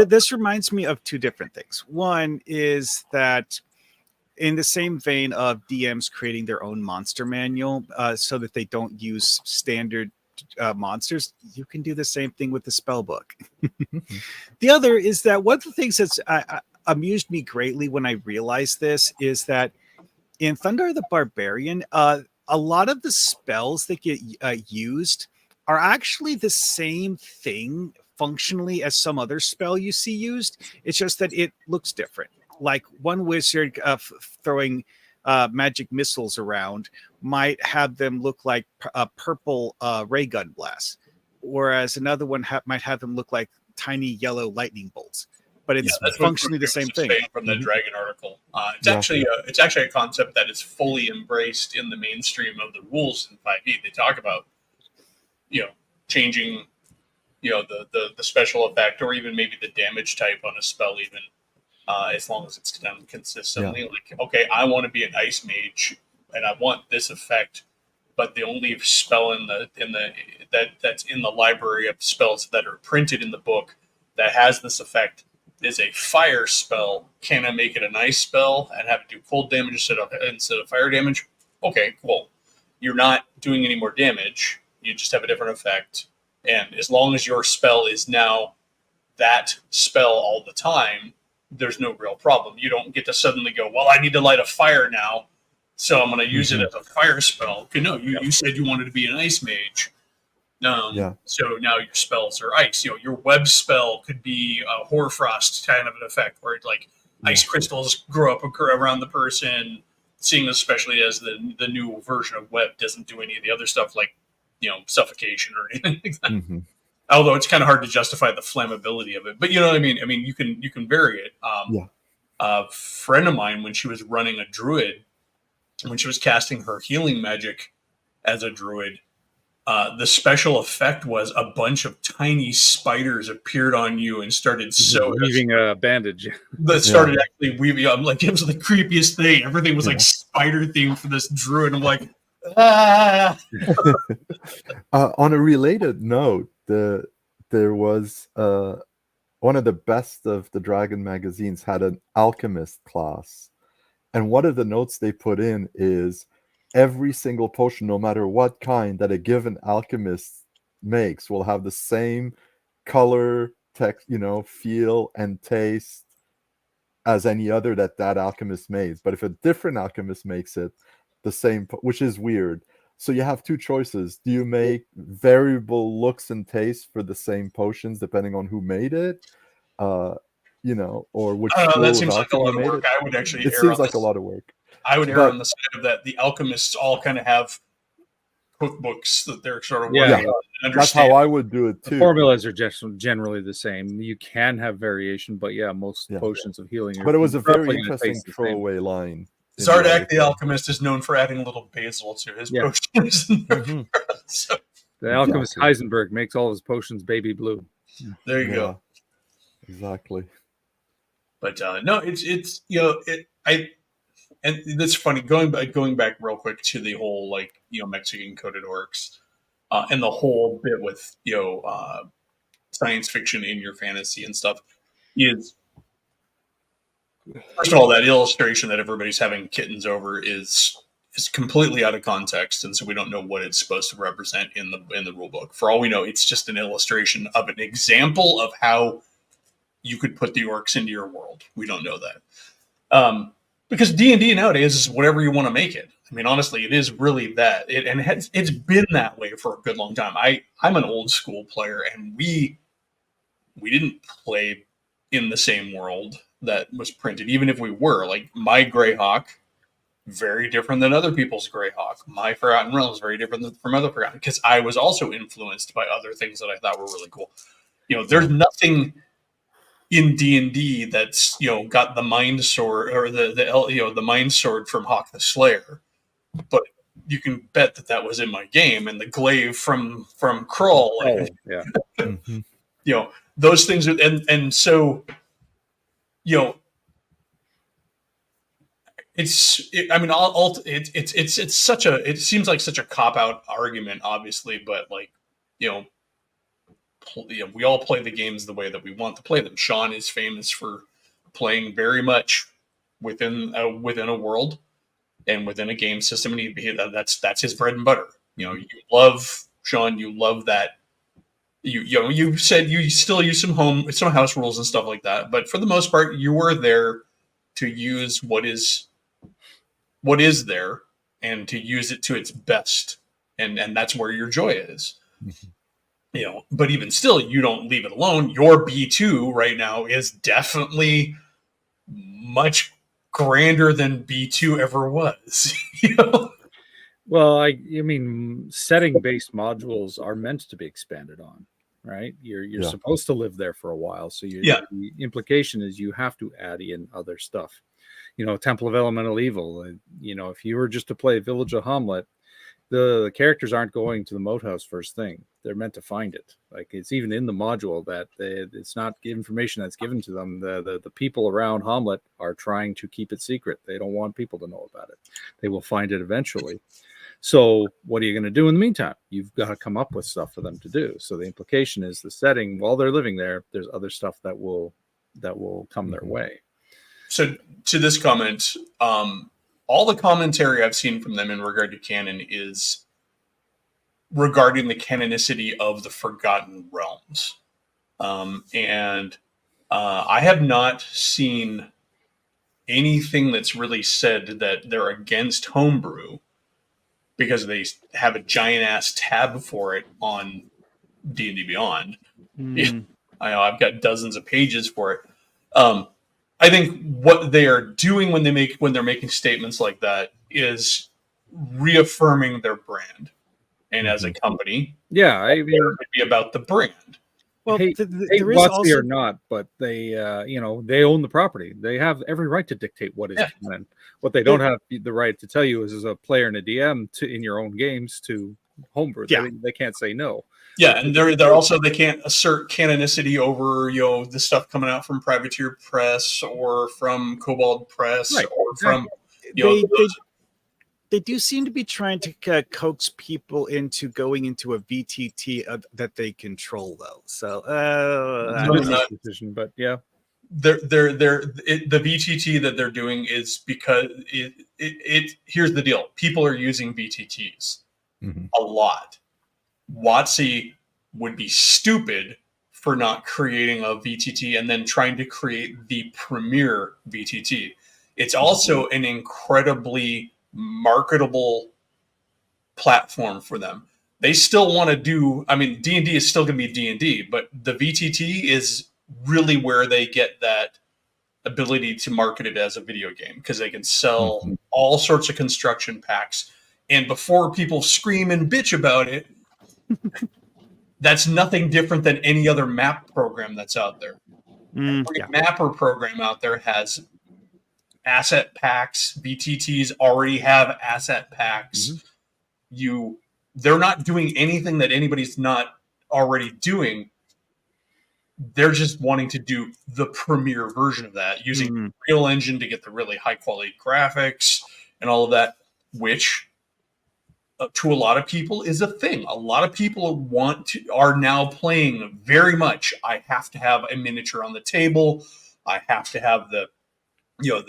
This reminds me of two different things. One is that in the same vein of DMs creating their own monster manual so that they don't use standard monsters, you can do the same thing with the spell book. The other is that one of the things that's amused me greatly when I realized this is that in Thundar the Barbarian, a lot of the spells that get used are actually the same thing functionally as some other spell you see used. It's just that it looks different. Like one wizard throwing magic missiles around might have them look like purple ray gun blasts, whereas another one might have them look like tiny yellow lightning bolts. But it's functionally the same thing. From the Dragon article, it's actually a concept that is fully embraced in the mainstream of the rules in 5e. They talk about changing the special effect or even maybe the damage type on a spell even. As long as it's done consistently, like, okay, I want to be an ice mage and I want this effect, but the only spell that's in the library of spells that are printed in the book that has this effect is a fire spell. Can I make it an ice spell and have it do cold damage instead of fire damage? Okay, cool. You're not doing any more damage. You just have a different effect. And as long as your spell is now that spell all the time, there's no real problem. You don't get to suddenly go, well, I need to light a fire now, so I'm going to use it as a fire spell. Okay, no, you said you wanted to be an ice mage. So now your spells are ice. Your web spell could be a hoarfrost kind of an effect, where like ice crystals grow up around the person. Seeing especially as the new version of web doesn't do any of the other stuff like suffocation or anything like that. Although it's kind of hard to justify the flammability of it, but you know what I mean. I mean, you can vary it. A friend of mine, when she was running a druid, when she was casting her healing magic as a druid, the special effect was a bunch of tiny spiders appeared on you and started weaving a bandage. That started actually weaving. I'm like, it was the creepiest thing. Everything was like spider themed for this druid. I'm like, ah. On a related note, there was one of the best of the Dragon magazines had an alchemist class, and one of the notes they put in is every single potion, no matter what kind that a given alchemist makes, will have the same color, text, feel and taste as any other that alchemist makes. But if a different alchemist makes it, the same, which is weird. So you have two choices. Do you make variable looks and tastes for the same potions depending on who made it? Or which I don't know. school That of seems like a alchemy lot of made work. it? I would actually. It seems like a lot of work. I would err But- on the side of that. The alchemists all kind of have cookbooks that they're sort of Yeah. working on. And That's how understand. I would do it The too. formulas are generally the same. You can have variation, but yeah, most Yeah. potions of healing. But it was a roughly very gonna interesting taste the same. throwaway line. in Zardak the article. alchemist is known for adding a little basil to his Yeah. potions. Mhm. So The alchemist Exactly. Heisenberg makes all his potions baby blue. there you go. Exactly. But no, it's and that's funny. Going back real quick to the whole Mexican coded orcs, and the whole bit with science fiction in your fantasy and stuff is, first of all, that illustration that everybody's having kittens over is completely out of context, and so we don't know what it's supposed to represent in the rule book. For all we know, it's just an illustration of an example of how you could put the orcs into your world. We don't know that. Because D&D nowadays is whatever you want to make it. I mean, honestly, it is really that. It's been that way for a good long time. I'm an old school player, and we didn't play in the same world that was printed, even if we were. Like, my Greyhawk, very different than other people's Greyhawk. My Forgotten Realms, very different from other Forgotten, because I was also influenced by other things that I thought were really cool. There's nothing in D&D that's got the mind sword or the mind sword from Hawk the Slayer, but you can bet that was in my game, and the glaive from Krull, Yeah. Mhm. Those things are, and so it's such a, it seems like such a cop out argument, obviously, but we all play the games the way that we want to play them. Sean is famous for playing very much within a world and within a game system, and that's his bread and butter. You love, Sean, you love that. You said you still use some house rules and stuff like that, but for the most part, you were there to use what is there and to use it to its best, and that's where your joy is. Mhm. But even still, you don't leave it alone. Your B2 right now is definitely much grander than B2 ever was. Well, I mean, setting-based modules are meant to be expanded on, right? You're Yeah. supposed to live there for a while, so Yeah. the implication is you have to add in other stuff. Temple of Elemental Evil. If you were just to play Village of Hamlet, the characters aren't going to the moat house first thing. They're meant to find it. Like, it's even in the module that it's not information that's given to them. The people around Hamlet are trying to keep it secret. They don't want people to know about it. They will find it eventually. So what are you going to do in the meantime? You've got to come up with stuff for them to do. So the implication is the setting, while they're living there, there's other stuff that will come their way. So to this comment, all the commentary I've seen from them in regard to canon is regarding the canonicity of the Forgotten Realms. And I have not seen anything that's really said that they're against homebrew because they have a giant ass tab for it on D&D Beyond. I know I've got dozens of pages for it. I think what they are doing when they're making statements like that is reaffirming their brand, and as a company, Yeah, I it mean, would be about the brand. Well, hate there is WotC also or not, but they they own the property. They have every right to dictate what is canon. What they don't have the right to tell you is, as a player and a DM in your own games, to homebrew. Yeah. They can't say no. Yeah, and they're also, they can't assert canonicity over the stuff coming out from Privateer Press or from Kobold Press, Right, or from they do seem to be trying to coax people into going into a VTT that they control, though. So No, Business not- decision, but yeah, the VTT that they're doing is because here's the deal. People are using VTTs a lot. WotC would be stupid for not creating a VTT and then trying to create the premier VTT. It's also an incredibly marketable platform for them. They still want to do, I mean, D&D is still going to be D&D, but the VTT is really where they get that ability to market it as a video game, because they can sell all sorts of construction packs. And before people scream and bitch about it, that's nothing different than any other map program that's out there. Every mapper program out there has asset packs. VTTs already have asset packs. They're not doing anything that anybody's not already doing. They're just wanting to do the premier version of that, using Unreal Engine to get the really high quality graphics and all of that, which to a lot of people is a thing. A lot of people are now playing very much. I have to have a miniature on the table. I have to have the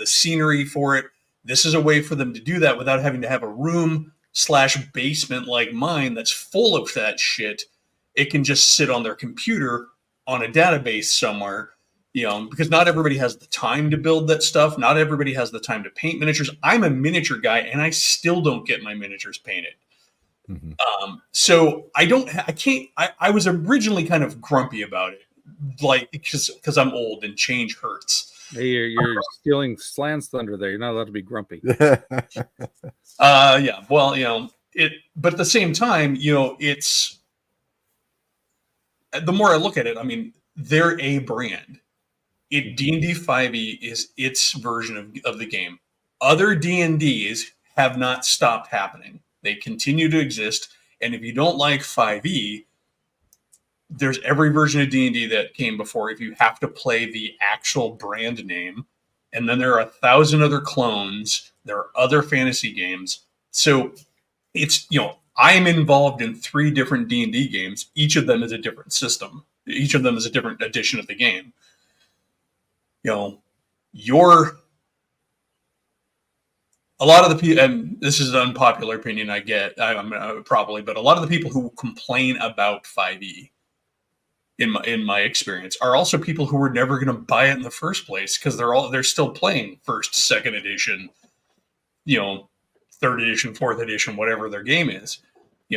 scenery for it. This is a way for them to do that without having to have a room/basement like mine that's full of that shit. It can just sit on their computer on a database somewhere, because not everybody has the time to build that stuff. Not everybody has the time to paint miniatures. I'm a miniature guy and I still don't get my miniatures painted. So I was originally kind of grumpy about it, like, because I'm old and change hurts. Hey, you're stealing Slan's thunder there. You're not allowed to be grumpy. Yeah. Well, but at the same time, it's, the more I look at it, I mean, they're a brand. D&D 5e is its version of the game. Other D&Ds have not stopped happening. They continue to exist. And if you don't like 5e, there's every version of D&D that came before. If you have to play the actual brand name, and then there are 1,000 other clones. There are other fantasy games. So it's, I'm involved in 3 different D&D games. Each of them is a different system. Each of them is a different edition of the game. A lot of the people, and this is an unpopular opinion I get, probably, but a lot of the people who complain about 5e, in my experience, are also people who were never going to buy it in the first place, because they're still playing first, second edition, third edition, fourth edition, whatever their game is.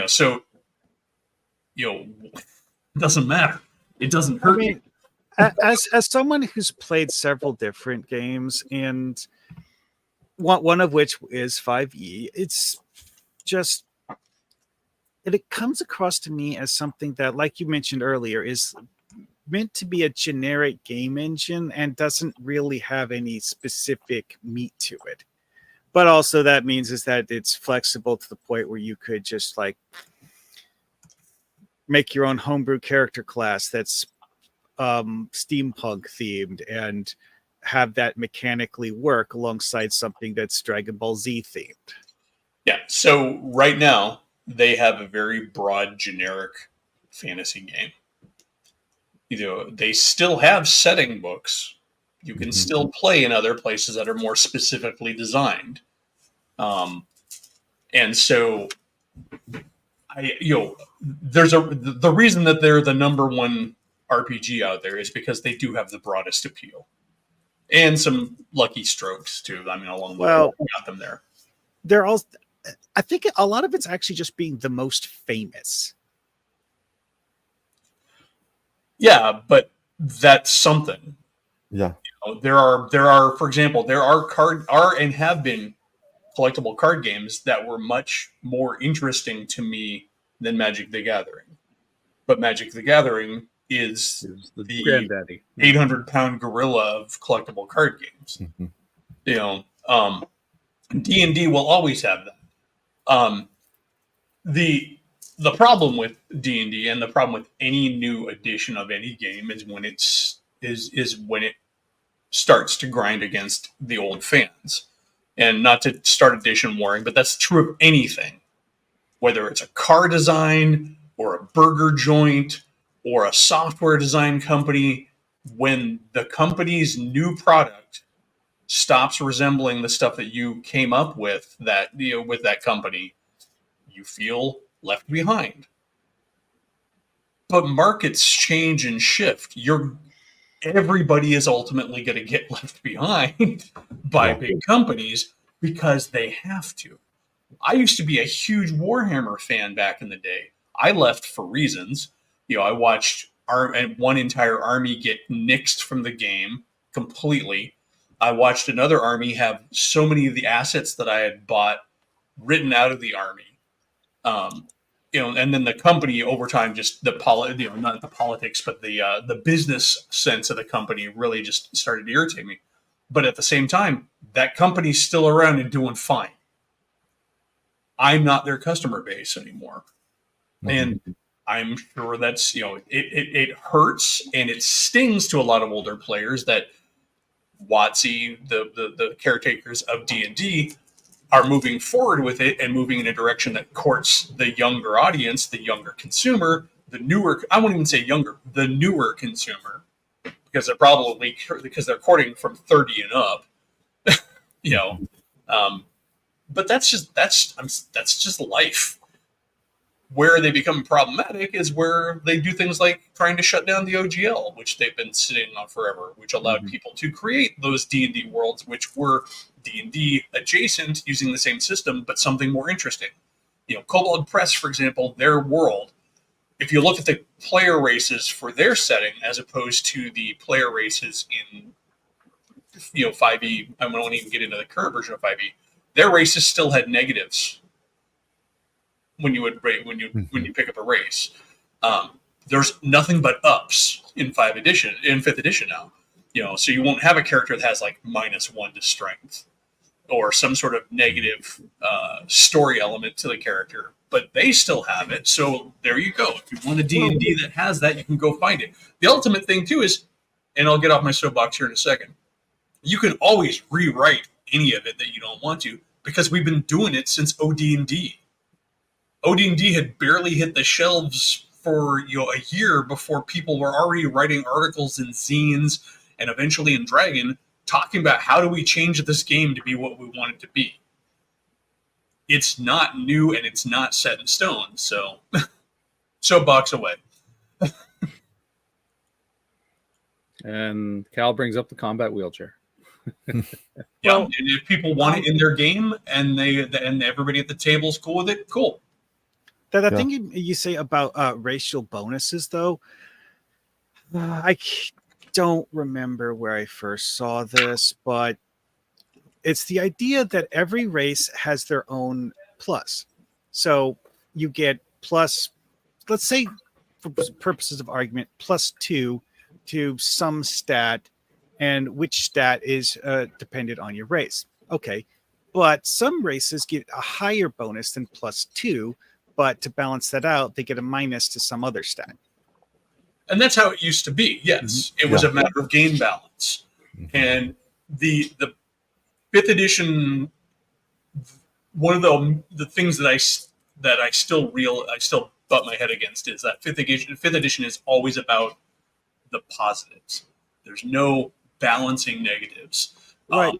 So it doesn't matter. It doesn't hurt you. As someone who's played several different games, and one of which is 5e, it's just, it comes across to me as something that, like you mentioned earlier, is meant to be a generic game engine and doesn't really have any specific meat to it. But also that means is that it's flexible to the point where you could just like make your own homebrew character class that's steampunk themed and have that mechanically work alongside something that's Dragon Ball Z themed. Yeah. So right now they have a very broad, generic fantasy game. They still have setting books. You can still play in other places that are more specifically designed. And so the reason that they're the number one RPG out there is because they do have the broadest appeal and some lucky strokes too. I mean, along the way, we got them there. They're all, I think a lot of it's actually just being the most famous. Yeah, but that's something. Yeah. There are, for example, there are and have been collectible card games that were much more interesting to me than Magic the Gathering. But Magic the Gathering is the granddaddy, 800-pound gorilla of collectible card games. D&D will always have that. The problem with D&D and the problem with any new edition of any game is when when it starts to grind against the old fans. And not to start edition warring, but that's true of anything. Whether it's a car design or a burger joint or a software design company, when the company's new product stops resembling the stuff that you came up with with that company, you feel left behind. But markets change and shift. Everybody is ultimately going to get left behind by big companies because they have to. I used to be a huge Warhammer fan back in the day. I left for reasons. I watched one entire army get nixed from the game completely. I watched another army have so many of the assets that I had bought written out of the army. And then the company over time, just not the politics, but the business sense of the company really just started to irritate me. But at the same time, that company's still around and doing fine. I'm not their customer base anymore. And I'm sure that's, it hurts and it stings to a lot of older players that WotC, the caretakers of D&D, are moving forward with it and moving in a direction that courts the younger audience, the younger consumer, the newer, I won't even say younger, the newer consumer, because they're courting from 30 and up, but that's just life. Where they become problematic is where they do things like trying to shut down the OGL, which they've been sitting on forever, which allowed people to create those D&D worlds, which were D&D adjacent, using the same system, but something more interesting. Kobold Press, for example, their world, if you look at the player races for their setting as opposed to the player races in 5e, I won't even get into the current version of 5e, their races still had negatives when you pick up a race. There's nothing but ups in 5th edition now. So you won't have a character that has like -1 to strength or some sort of negative story element to the character, but they still have it. So there you go. If you want a D&D that has that, you can go find it. The ultimate thing too is, and I'll get off my soapbox here in a second, you can always rewrite any of it that you don't want to, because we've been doing it since OD&D. OD&D had barely hit the shelves for a year before people were already writing articles in zines and eventually in Dragon talking about how do we change this game to be what we want it to be. It's not new and it's not set in stone. So box away. And Cal brings up the combat wheelchair. Yeah, and if people want it in their game and everybody at the table is cool with it, cool. That thing you say about racial bonuses, though, I don't remember where I first saw this, but it's the idea that every race has their own plus. So you get plus, let's say, for purposes of argument, +2 to some stat, and which stat is dependent on your race. Okay, but some races get a higher bonus than +2. But to balance that out, they get a minus to some other stat. And that's how it used to be. Yes, it was a matter of game balance. And the 5th edition, one of the things that I still butt my head against is that 5th edition is always about the positives. There's no balancing negatives. Right.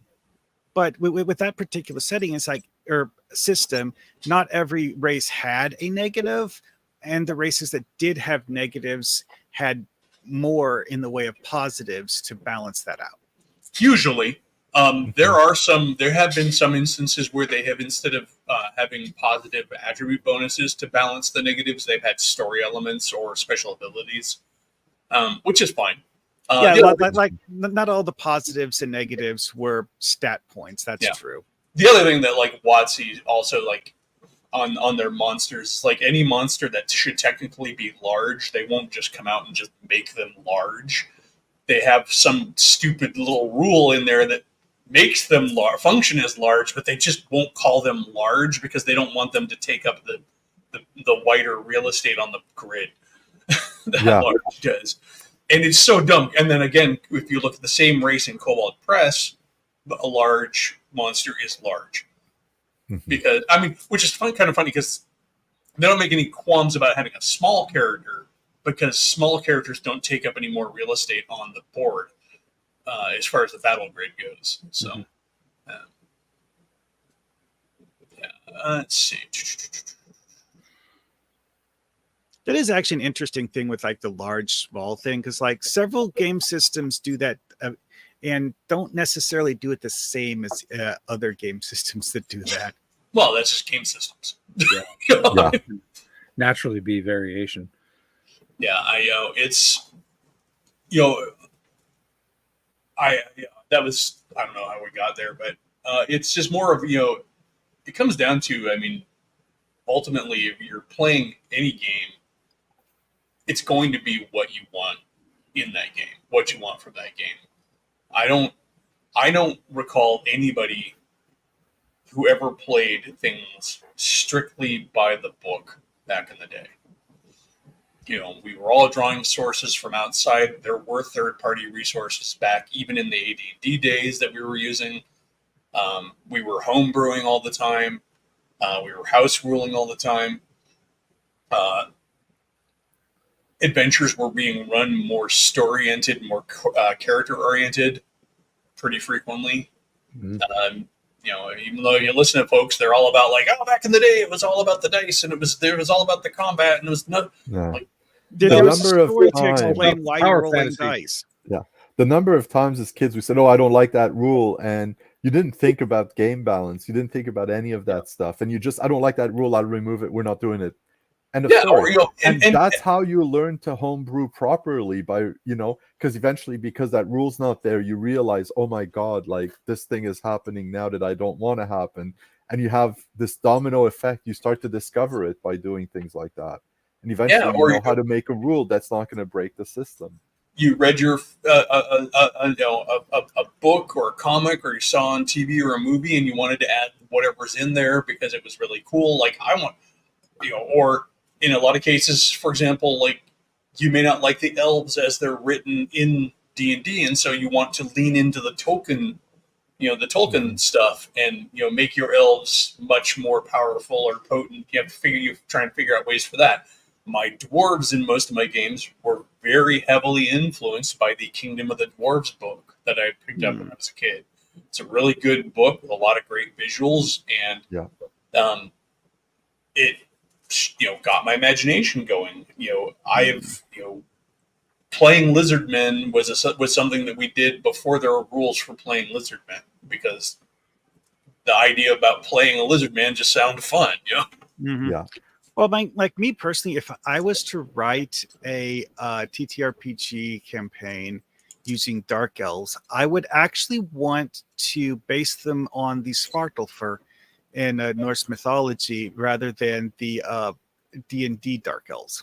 But with that particular setting, it's like, or system, not every race had a negative, and the races that did have negatives had more in the way of positives to balance that out. Usually, there have been some instances where they have, instead of having positive attribute bonuses to balance the negatives, they've had story elements or special abilities, which is fine. Like not all the positives and negatives were stat points. That's true. The other thing that like WotC also like on their monsters, like any monster that should technically be large, they won't just come out and just make them large. They have some stupid little rule in there that makes them function as large, but they just won't call them large because they don't want them to take up the wider real estate on the grid that large does. And it's so dumb. And then again, if you look at the same race in Kobold Press, a large monster is large. Because, which is kind of funny because they don't make any qualms about having a small character, because small characters don't take up any more real estate on the board as far as the battle grid goes. So, let's see. That is actually an interesting thing with like the large small thing, because like several game systems do that and don't necessarily do it the same as other game systems that do that. Well, that's just game systems. Yeah. Naturally be variation. Yeah, it's that was, I don't know how we got there, but it's just more of it comes down to, I mean, ultimately, if you're playing any game, it's going to be what you want in that game, what you want from that game. I don't recall anybody who ever played things strictly by the book back in the day. We were all drawing sources from outside. There were third-party resources back, even in the AD&D days that we were using. We were homebrewing all the time. We were house ruling all the time. Adventures were being run more story-oriented, more character-oriented pretty frequently. Mm-hmm. Even though you listen to folks, they're all about like, oh, back in the day, it was all about the dice, and it was all about the combat, and it was not like There was a number of story to times- explain why Power you're rolling fantasy. dice. The number of times as kids we said, "Oh, I don't like that rule," and you didn't think about game balance. You didn't think about any of that stuff, and you just, "I don't like that rule. I'll remove it. We're not doing it." End of story. And that's how you learn to homebrew properly, by because eventually, because that rule's not there, you realize, oh my god, like this thing is happening now that I don't want to happen, and you have this domino effect. You start to discover it by doing things like that, and eventually you know how to make a rule that's not going to break the system. You read your a book or a comic, or you saw on TV or a movie, and you wanted to add whatever's in there because it was really cool. Like I want, or in a lot of cases, for example, like you may not like the elves as they're written in D&D, and so you want to lean into the Tolkien, the Tolkien stuff, and make your elves much more powerful or potent. You try and figure out ways for that. My dwarves in most of my games were very heavily influenced by the Kingdom of the Dwarves book that I picked up when I was a kid. It's a really good book with a lot of great visuals, and it got my imagination going. Playing Lizardmen was something that we did before there were rules for playing Lizardmen, because the idea about playing a Lizardman just sounded fun. Mm-hmm. Yeah. Well, like me personally, if I was to write a TTRPG campaign using Dark Elves, I would actually want to base them on the Svartalfur in Norse mythology rather than the D&D Dark Elves.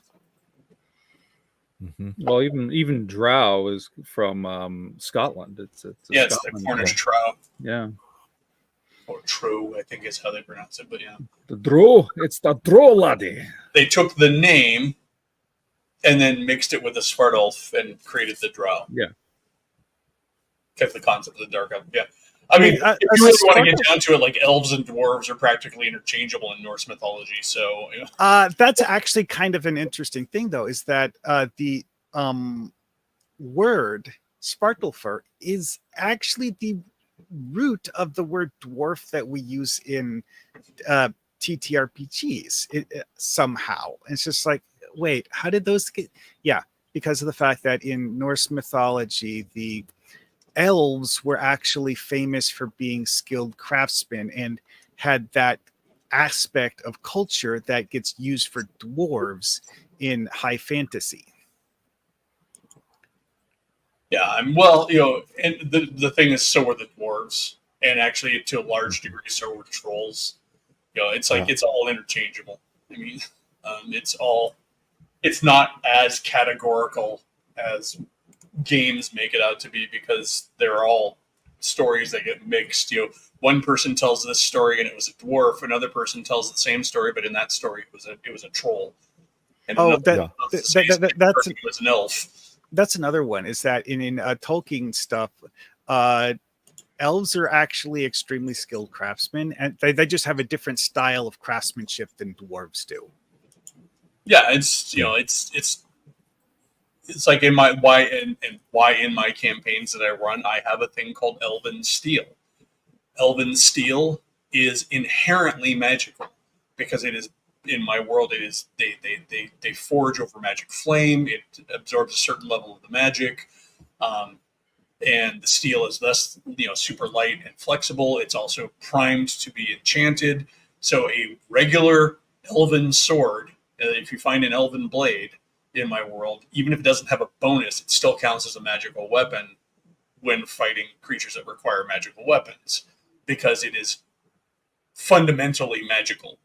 Mm-hmm. Well, even Drow is from Scotland. It's it's Scotland. the Cornish Trow, Yeah, or True, I think is how they pronounce it. But the Drow. It's the Drow laddie. they took the name and then mixed it with the Svartalf and created the Drow. Yeah. Kept the concept of the Dark Elf. Yeah. I mean, if you really want to get down to it, like elves and dwarves are practically interchangeable in Norse mythology. So, that's actually kind of an interesting thing, though, is that the word Svartalfur is actually the root of the word dwarf that we use in TTRPGs somehow. It's just like, wait, how did those get? Yeah, because of the fact that in Norse mythology, the elves were actually famous for being skilled craftsmen and had that aspect of culture that gets used for dwarves in high fantasy. yeah, and the thing is, so were the dwarves, and actually to a large degree, so were trolls. It's like it's all interchangeable. I mean, it's not as categorical as games make it out to be, because they're all stories that get mixed. One person tells this story and it was a dwarf, another person tells the same story, but in that story it was a troll, and that's it was an elf. That's another one, is that in Tolkien stuff, elves are actually extremely skilled craftsmen, and they just have a different style of craftsmanship than dwarves do. Yeah, it's it's like in my why in my campaigns that I run, I have a thing called Elven Steel. Elven Steel is inherently magical because it is in my world. It is they forge over magic flame. It absorbs a certain level of the magic, and the steel is thus super light and flexible. It's also primed to be enchanted. So a regular elven sword, if you find an elven blade in my world, even if it doesn't have a bonus, it still counts as a magical weapon when fighting creatures that require magical weapons, because it is fundamentally magical.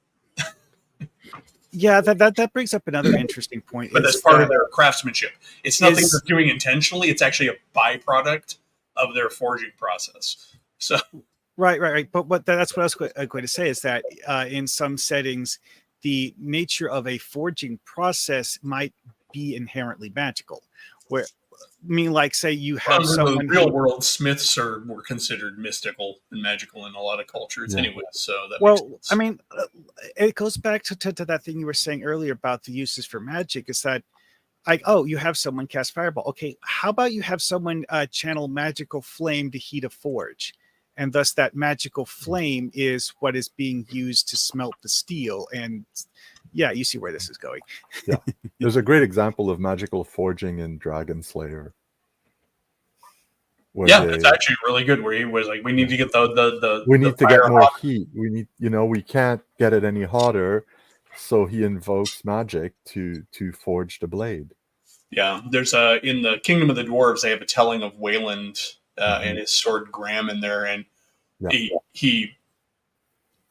Yeah, that brings up another interesting point. But that's part of their craftsmanship. It's nothing they're doing intentionally. It's actually a byproduct of their forging process. So right. But that's what I was going to say, is that in some settings, the nature of a forging process might be inherently magical. Where, I mean, like, say you have someone the real world smiths were considered mystical and magical in a lot of cultures, anyway. So that makes sense. I mean, it goes back to that thing you were saying earlier about the uses for magic. Is that like, oh, you have someone cast fireball? Okay, how about you have someone channel magical flame to heat a forge, and thus that magical flame is what is being used to smelt the steel. And yeah, you see where this is going. Yeah, there's a great example of magical forging in Dragon Slayer. Yeah, it's actually really good. Where he was like, "We need to get the we need the to get more hot. heat. We need, we can't get it any hotter." So he invokes magic to forge the blade. Yeah, there's in the Kingdom of the Dwarves, they have a telling of Wayland and his sword Graham in there, and he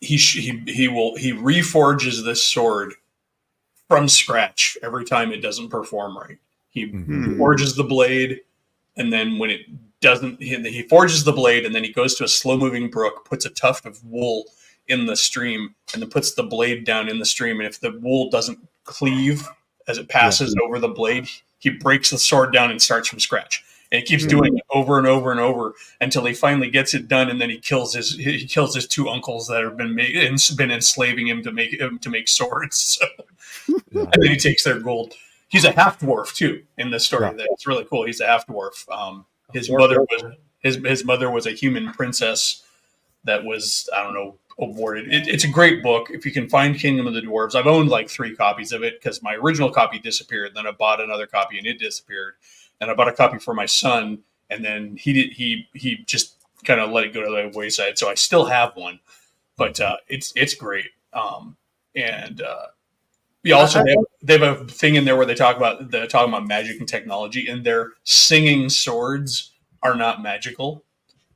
reforges this sword from scratch every time it doesn't perform right. He forges the blade, and then when it doesn't, he forges the blade, and then he goes to a slow-moving brook, puts a tuft of wool in the stream, and then puts the blade down in the stream. And if the wool doesn't cleave as it passes over the blade, he breaks the sword down and starts from scratch. And he keeps doing it over and over and over until he finally gets it done, and then he kills his two uncles that have been enslaving him to make swords. So, and then he takes their gold. He's a half dwarf too in this story. Yeah. That's really cool. He's a half dwarf. His mother was a human princess that was, I don't know, awarded. It's a great book. If you can find Kingdom of the Dwarves, I've owned like 3 copies of it because my original copy disappeared. Then I bought another copy and it disappeared. And I bought a copy for my son, and then he just kind of let it go to the wayside. So I still have one, but it's great. We also they have a thing in there where they're talking about magic and technology, and their singing swords are not magical.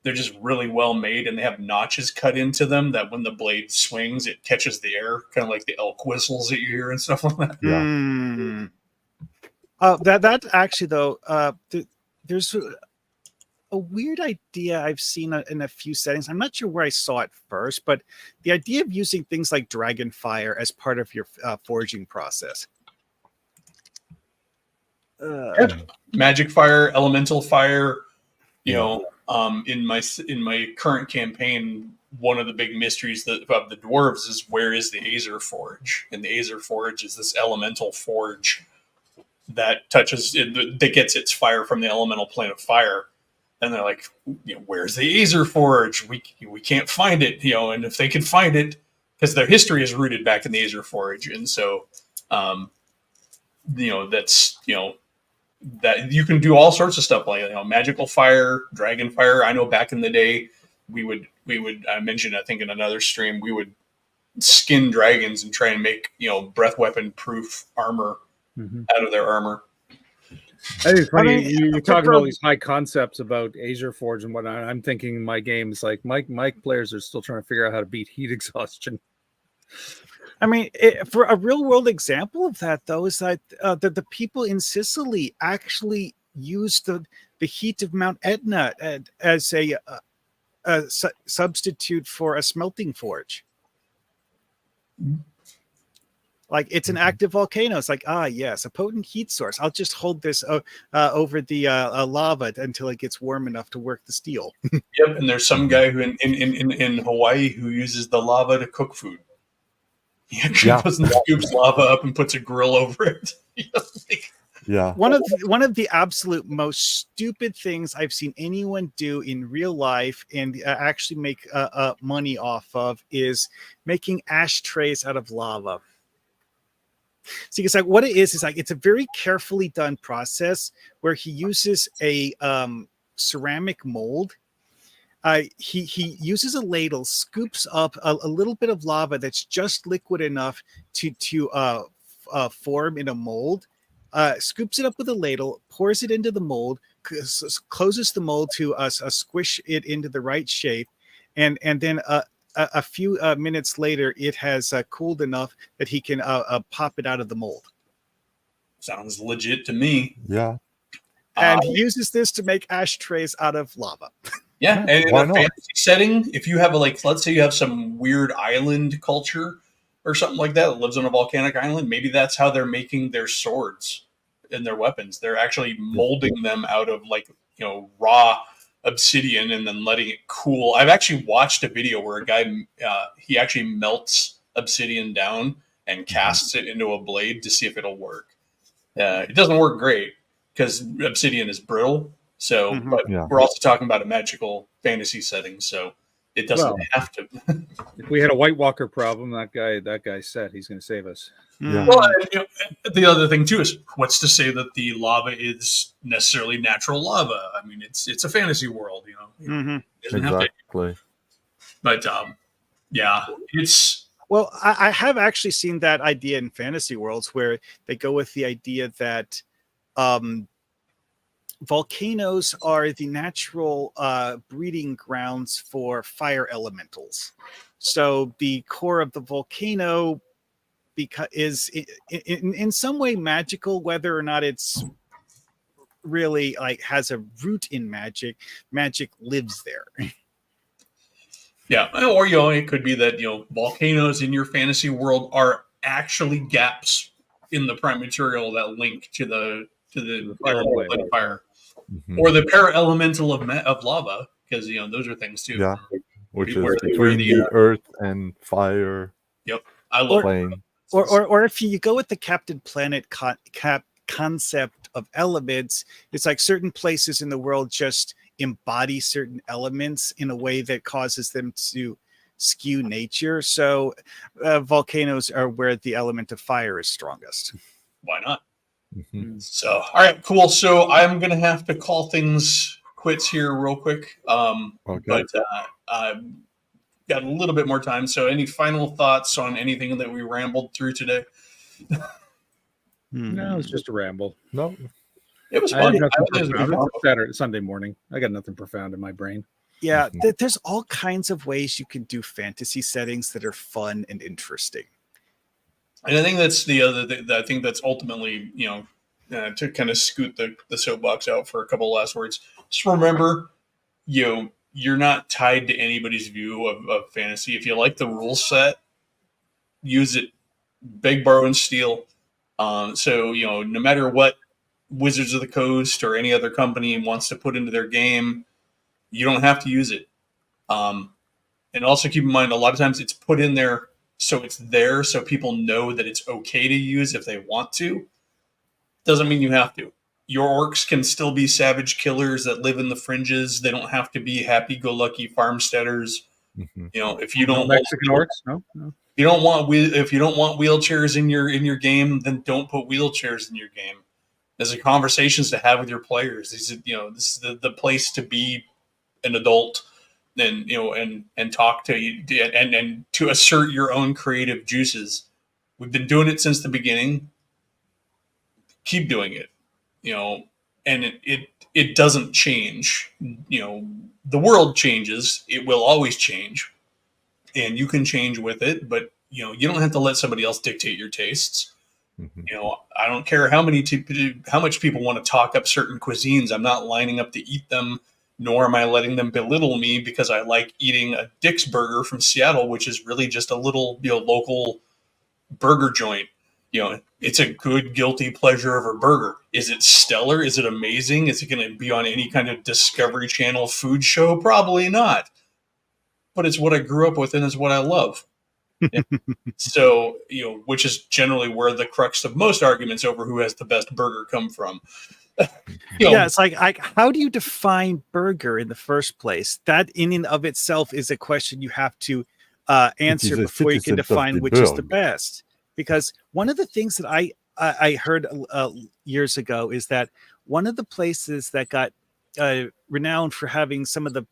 They're just really well made, and they have notches cut into them that when the blade swings, it catches the air, kind of like the elk whistles that you hear and stuff like that. Yeah. That actually, though, there's a weird idea I've seen in a few settings. I'm not sure where I saw it first, but the idea of using things like dragon fire as part of your forging process. Magic fire, elemental fire. In my current campaign, one of the big mysteries of the dwarves is where is the Azer Forge, and the Azer Forge is this elemental forge that gets its fire from the elemental plane of fire. And they're like, where's the Azer Forge? We can't find it, and if they could find it, because their history is rooted back in the Azer Forge. And so, that's, that you can do all sorts of stuff like, magical fire, dragon fire. I know back in the day, we would, I mentioned, I think in another stream, we would skin dragons and try and make, breath weapon proof armor out of their armor. I think it's funny. You talk about these high concepts about Azer Forge and whatnot. I'm thinking my games like Mike players are still trying to figure out how to beat heat exhaustion. I mean, for a real world example of that, though, is that the people in Sicily actually used the heat of Mount Etna as a substitute for a smelting forge. Like, it's an active volcano. It's like, yes, a potent heat source. I'll just hold this over the lava until it gets warm enough to work the steel. Yep, and there's some guy who in Hawaii who uses the lava to cook food. He actually scoops lava up and puts a grill over it. Yeah. One of the absolute most stupid things I've seen anyone do in real life and actually make money off of is making ashtrays out of lava. See, because like what it is like it's a very carefully done process where he uses a ceramic mold. He uses a ladle, scoops up a little bit of lava that's just liquid enough to form in a mold. Scoops it up with a ladle, pours it into the mold, closes the mold to squish it into the right shape, and then a few minutes later, it has cooled enough that he can pop it out of the mold. Sounds legit to me. Yeah. And he uses this to make ashtrays out of lava. Yeah, and in Why a not? fantasy setting, if you have let's say you have some weird island culture or something like that lives on a volcanic island, maybe that's how they're making their swords and their weapons. They're actually molding them out of raw obsidian and then letting it cool. I've actually watched a video where a guy he actually melts obsidian down and casts it into a blade to see if it'll work. It doesn't work great because obsidian is brittle. So, but we're also talking about a magical fantasy setting, so it doesn't have to. If we had a White Walker problem, that guy said he's going to save us. Yeah. Well, the other thing too is what's to say that the lava is necessarily natural lava? I mean, it's a fantasy world, It doesn't have to. Exactly. But yeah, it's. Well, I have actually seen that idea in fantasy worlds where they go with the idea that volcanoes are the natural breeding grounds for fire elementals. So the core of the volcano is in some way magical, whether or not it's really has a root in magic. Magic lives there. Yeah, or it could be that volcanoes in your fantasy world are actually gaps in the prime material that link to the element of fire, or the para elemental of lava, because those are things too. Yeah, which is where between the earth and fire. Yep, I love plane. Or if you go with the Captain Planet concept of elements, it's like certain places in the world just embody certain elements in a way that causes them to skew nature. So volcanoes are where the element of fire is strongest. Why not? So, all right, cool. So I'm going to have to call things quits here real quick. Okay. But I've got a little bit more time. So any final thoughts on anything that we rambled through today? No, it's just a ramble. No. It was I fun. had nothing profound. It's Sunday morning. I got nothing profound in my brain. Yeah, there's all kinds of ways you can do fantasy settings that are fun and interesting. And I think that's the other thing that I think that's ultimately, to kind of scoot the soapbox out for a couple of last words. Just remember, you're not tied to anybody's view of fantasy. If you like the rule set, use it. Beg, borrow, and steal. So, no matter what Wizards of the Coast or any other company wants to put into their game, you don't have to use it. And also keep in mind, a lot of times it's put in there so it's there so people know that it's okay to use if they want to. Doesn't mean you have to. Your orcs can still be savage killers that live in the fringes. They don't have to be happy-go-lucky farmsteaders. If you don't Mexican orcs, no. if you don't want wheelchairs in your game, then don't put wheelchairs in your game. There's conversations to have with your players. This is the place to be an adult and talk to you and to assert your own creative juices. We've been doing it since the beginning. Keep doing it, and it doesn't change. The world changes. It will always change, and you can change with it, but you don't have to let somebody else dictate your tastes. I don't care how much people want to talk up certain cuisines. I'm not lining up to eat them, nor am I letting them belittle me because I like eating a Dick's Burger from Seattle, which is really just a little local burger joint. It's a good guilty pleasure of a burger. Is it stellar? Is it amazing? Is it going to be on any kind of Discovery Channel food show? Probably not. But it's what I grew up with and it's what I love. So, which is generally where the crux of most arguments over who has the best burger come from. Yeah, it's like how do you define burger in the first place? That in and of itself is a question you have to answer is a before you can citizen of define the which is the world. best. Because one of the things that I heard years ago is that one of the places that got renowned for having some of the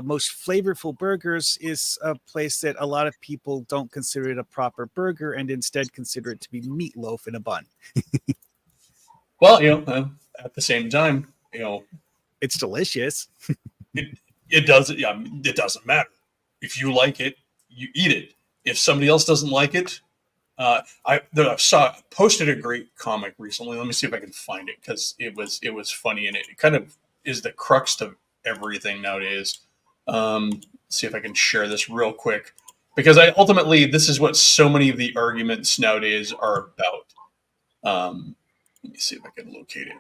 most flavorful burgers is a place that a lot of people don't consider it a proper burger and instead consider it to be meatloaf in a bun. Well, at the same time, It's delicious. it doesn't matter. If you like it, you eat it. If somebody else doesn't like it, I posted a great comic recently. Let me see if I can find it because it was funny and it kind of is the crux of everything nowadays. See if I can share this real quick because ultimately this is what so many of the arguments nowadays are about. Let me see if I can locate it.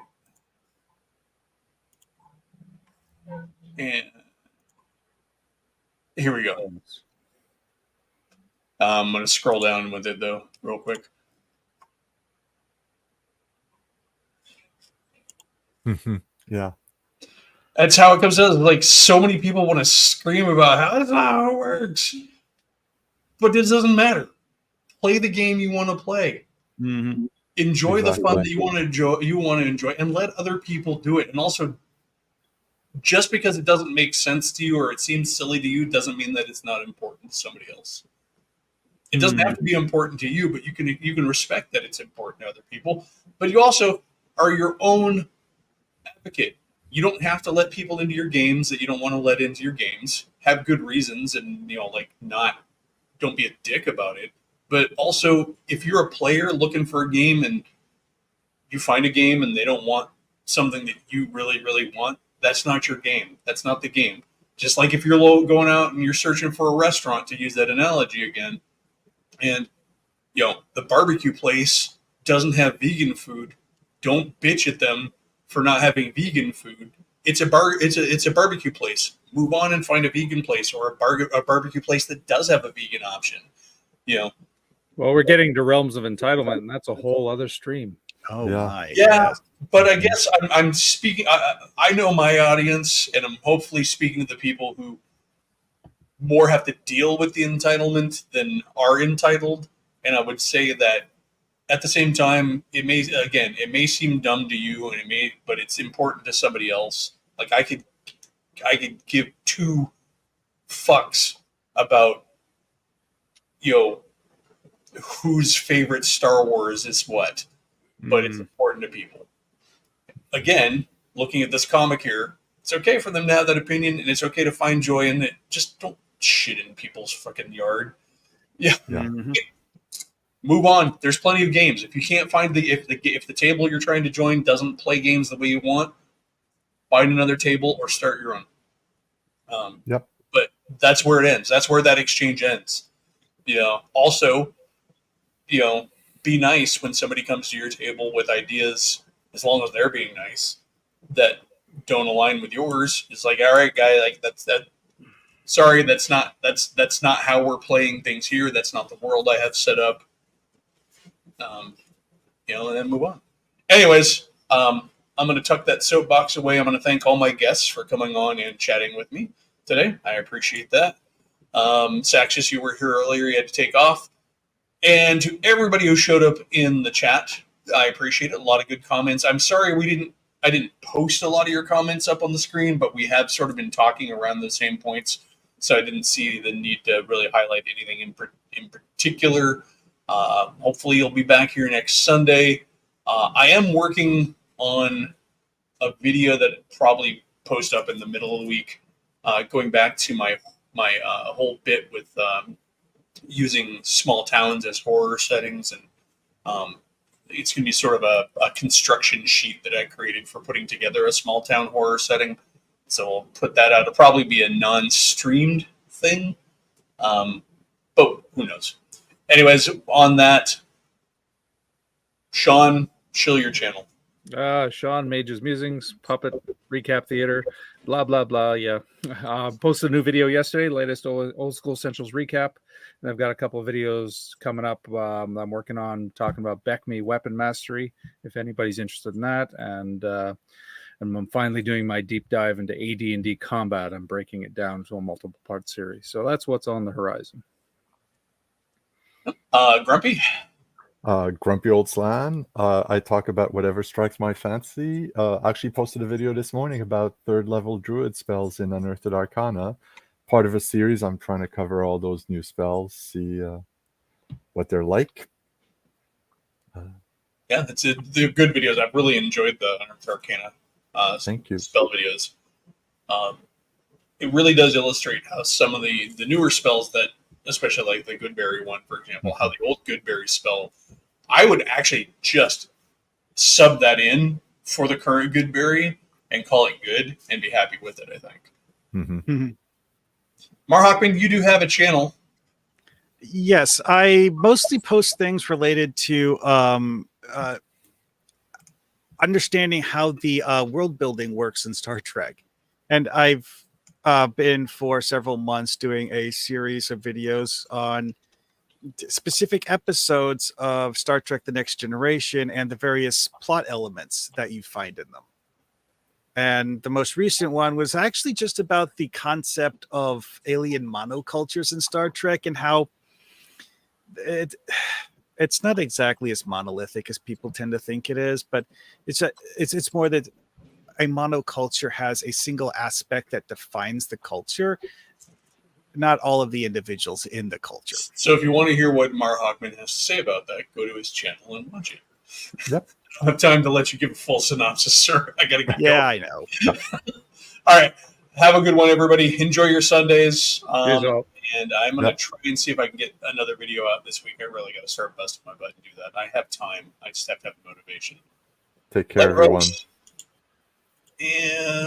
And here we go. I'm going to scroll down with it though, real quick. Yeah. That's how it comes out. Like so many people want to scream about how that's not how it works, but this doesn't matter. Play the game you want to play. Mm-hmm. Enjoy the fun Exactly. that you want to enjoy, and let other people do it. And also, just because it doesn't make sense to you or it seems silly to you, doesn't mean that it's not important to somebody else. It doesn't have to be important to you, but you can respect that it's important to other people. But you also are your own advocate. You don't have to let people into your games that you don't want to let into your games. Have good reasons, and don't be a dick about it. But also, if you're a player looking for a game and you find a game and they don't want something that you really, really want, that's not your game. That's not the game. Just like if you're going out and you're searching for a restaurant, to use that analogy again, and the barbecue place doesn't have vegan food, don't bitch at them for not having vegan food. It's a barbecue place. Move on and find a vegan place or a barbecue place that does have a vegan option. Well, we're getting to realms of entitlement, and that's a whole other stream. Oh Yeah. my. Yeah, but I guess I'm speaking. I know my audience, and I'm hopefully speaking to the people who more have to deal with the entitlement than are entitled. And I would say that at the same time, it may seem dumb to you, but it's important to somebody else. Like I could give two fucks about whose favorite Star Wars is what, but it's important to people. Again, looking at this comic here, it's okay for them to have that opinion, and it's okay to find joy in it. Just don't shit in people's fucking yard. Yeah. Mm-hmm. Move on. There's plenty of games. If you can't find if the table you're trying to join doesn't play games the way you want, find another table or start your own. Yep. But that's where it ends. That's where that exchange ends. Also, be nice when somebody comes to your table with ideas, as long as they're being nice, that don't align with yours. It's like, all right, guy, like that's. Sorry, that's not how we're playing things here. That's not the world I have set up. And then move on. Anyways, I'm going to tuck that soapbox away. I'm going to thank all my guests for coming on and chatting with me today. I appreciate that. Saxius, you were here earlier. You had to take off. And to everybody who showed up in the chat, I appreciate it. A lot of good comments. I'm sorry I didn't post a lot of your comments up on the screen, but we have sort of been talking around the same points. So I didn't see the need to really highlight anything in particular. Hopefully you'll be back here next Sunday. I am working on a video that I'll probably post up in the middle of the week, going back to my whole bit with using small towns as horror settings, and it's going to be sort of a construction sheet that I created for putting together a small town horror setting. So I'll put that out. It'll probably be a non-streamed thing, but who knows? Anyways, on that, Sean, chill your channel. Sean, Mage's Musings, Puppet, Recap Theater, blah, blah, blah. Yeah. Posted a new video yesterday, latest Old School Essentials recap. And I've got a couple of videos coming up. I'm working on talking about BECMI weapon mastery, if anybody's interested in that. And I'm finally doing my deep dive into AD&D combat. I'm breaking it down to a multiple part series. So that's what's on the horizon. Grumpy. Grumpy Old Slan. I talk about whatever strikes my fancy. Actually posted a video this morning about 3rd level druid spells in Unearthed Arcana. Part of a series. I'm trying to cover all those new spells, see what they're like. Yeah, they're good videos. I've really enjoyed the Unearthed Arcana Thank you. spell videos. It really does illustrate how some of the newer spells that, especially like the Goodberry one, for example, how the old Goodberry spell, I would actually just sub that in for the current Goodberry and call it good and be happy with it, I think. Mm-hmm. Marhockman, you do have a channel. Yes, I mostly post things related to understanding how the world building works in Star Trek. And I've been for several months doing a series of videos on specific episodes of Star Trek The Next Generation and the various plot elements that you find in them. And the most recent one was actually just about the concept of alien monocultures in Star Trek and how it's not exactly as monolithic as people tend to think it is, but it's more that a monoculture has a single aspect that defines the culture, not all of the individuals in the culture. So if you want to hear what Marhockman has to say about that, go to his channel and watch it. Yep. I don't have time to let you give a full synopsis, sir. I got to get Yeah, going. I know. All right. Have a good one, everybody. Enjoy your Sundays. Here's all. And I'm going to Yep. try and see if I can get another video out this week. I really got to start busting my butt and do that. I have time. I just have to have motivation. Take care, Let everyone. Rose- And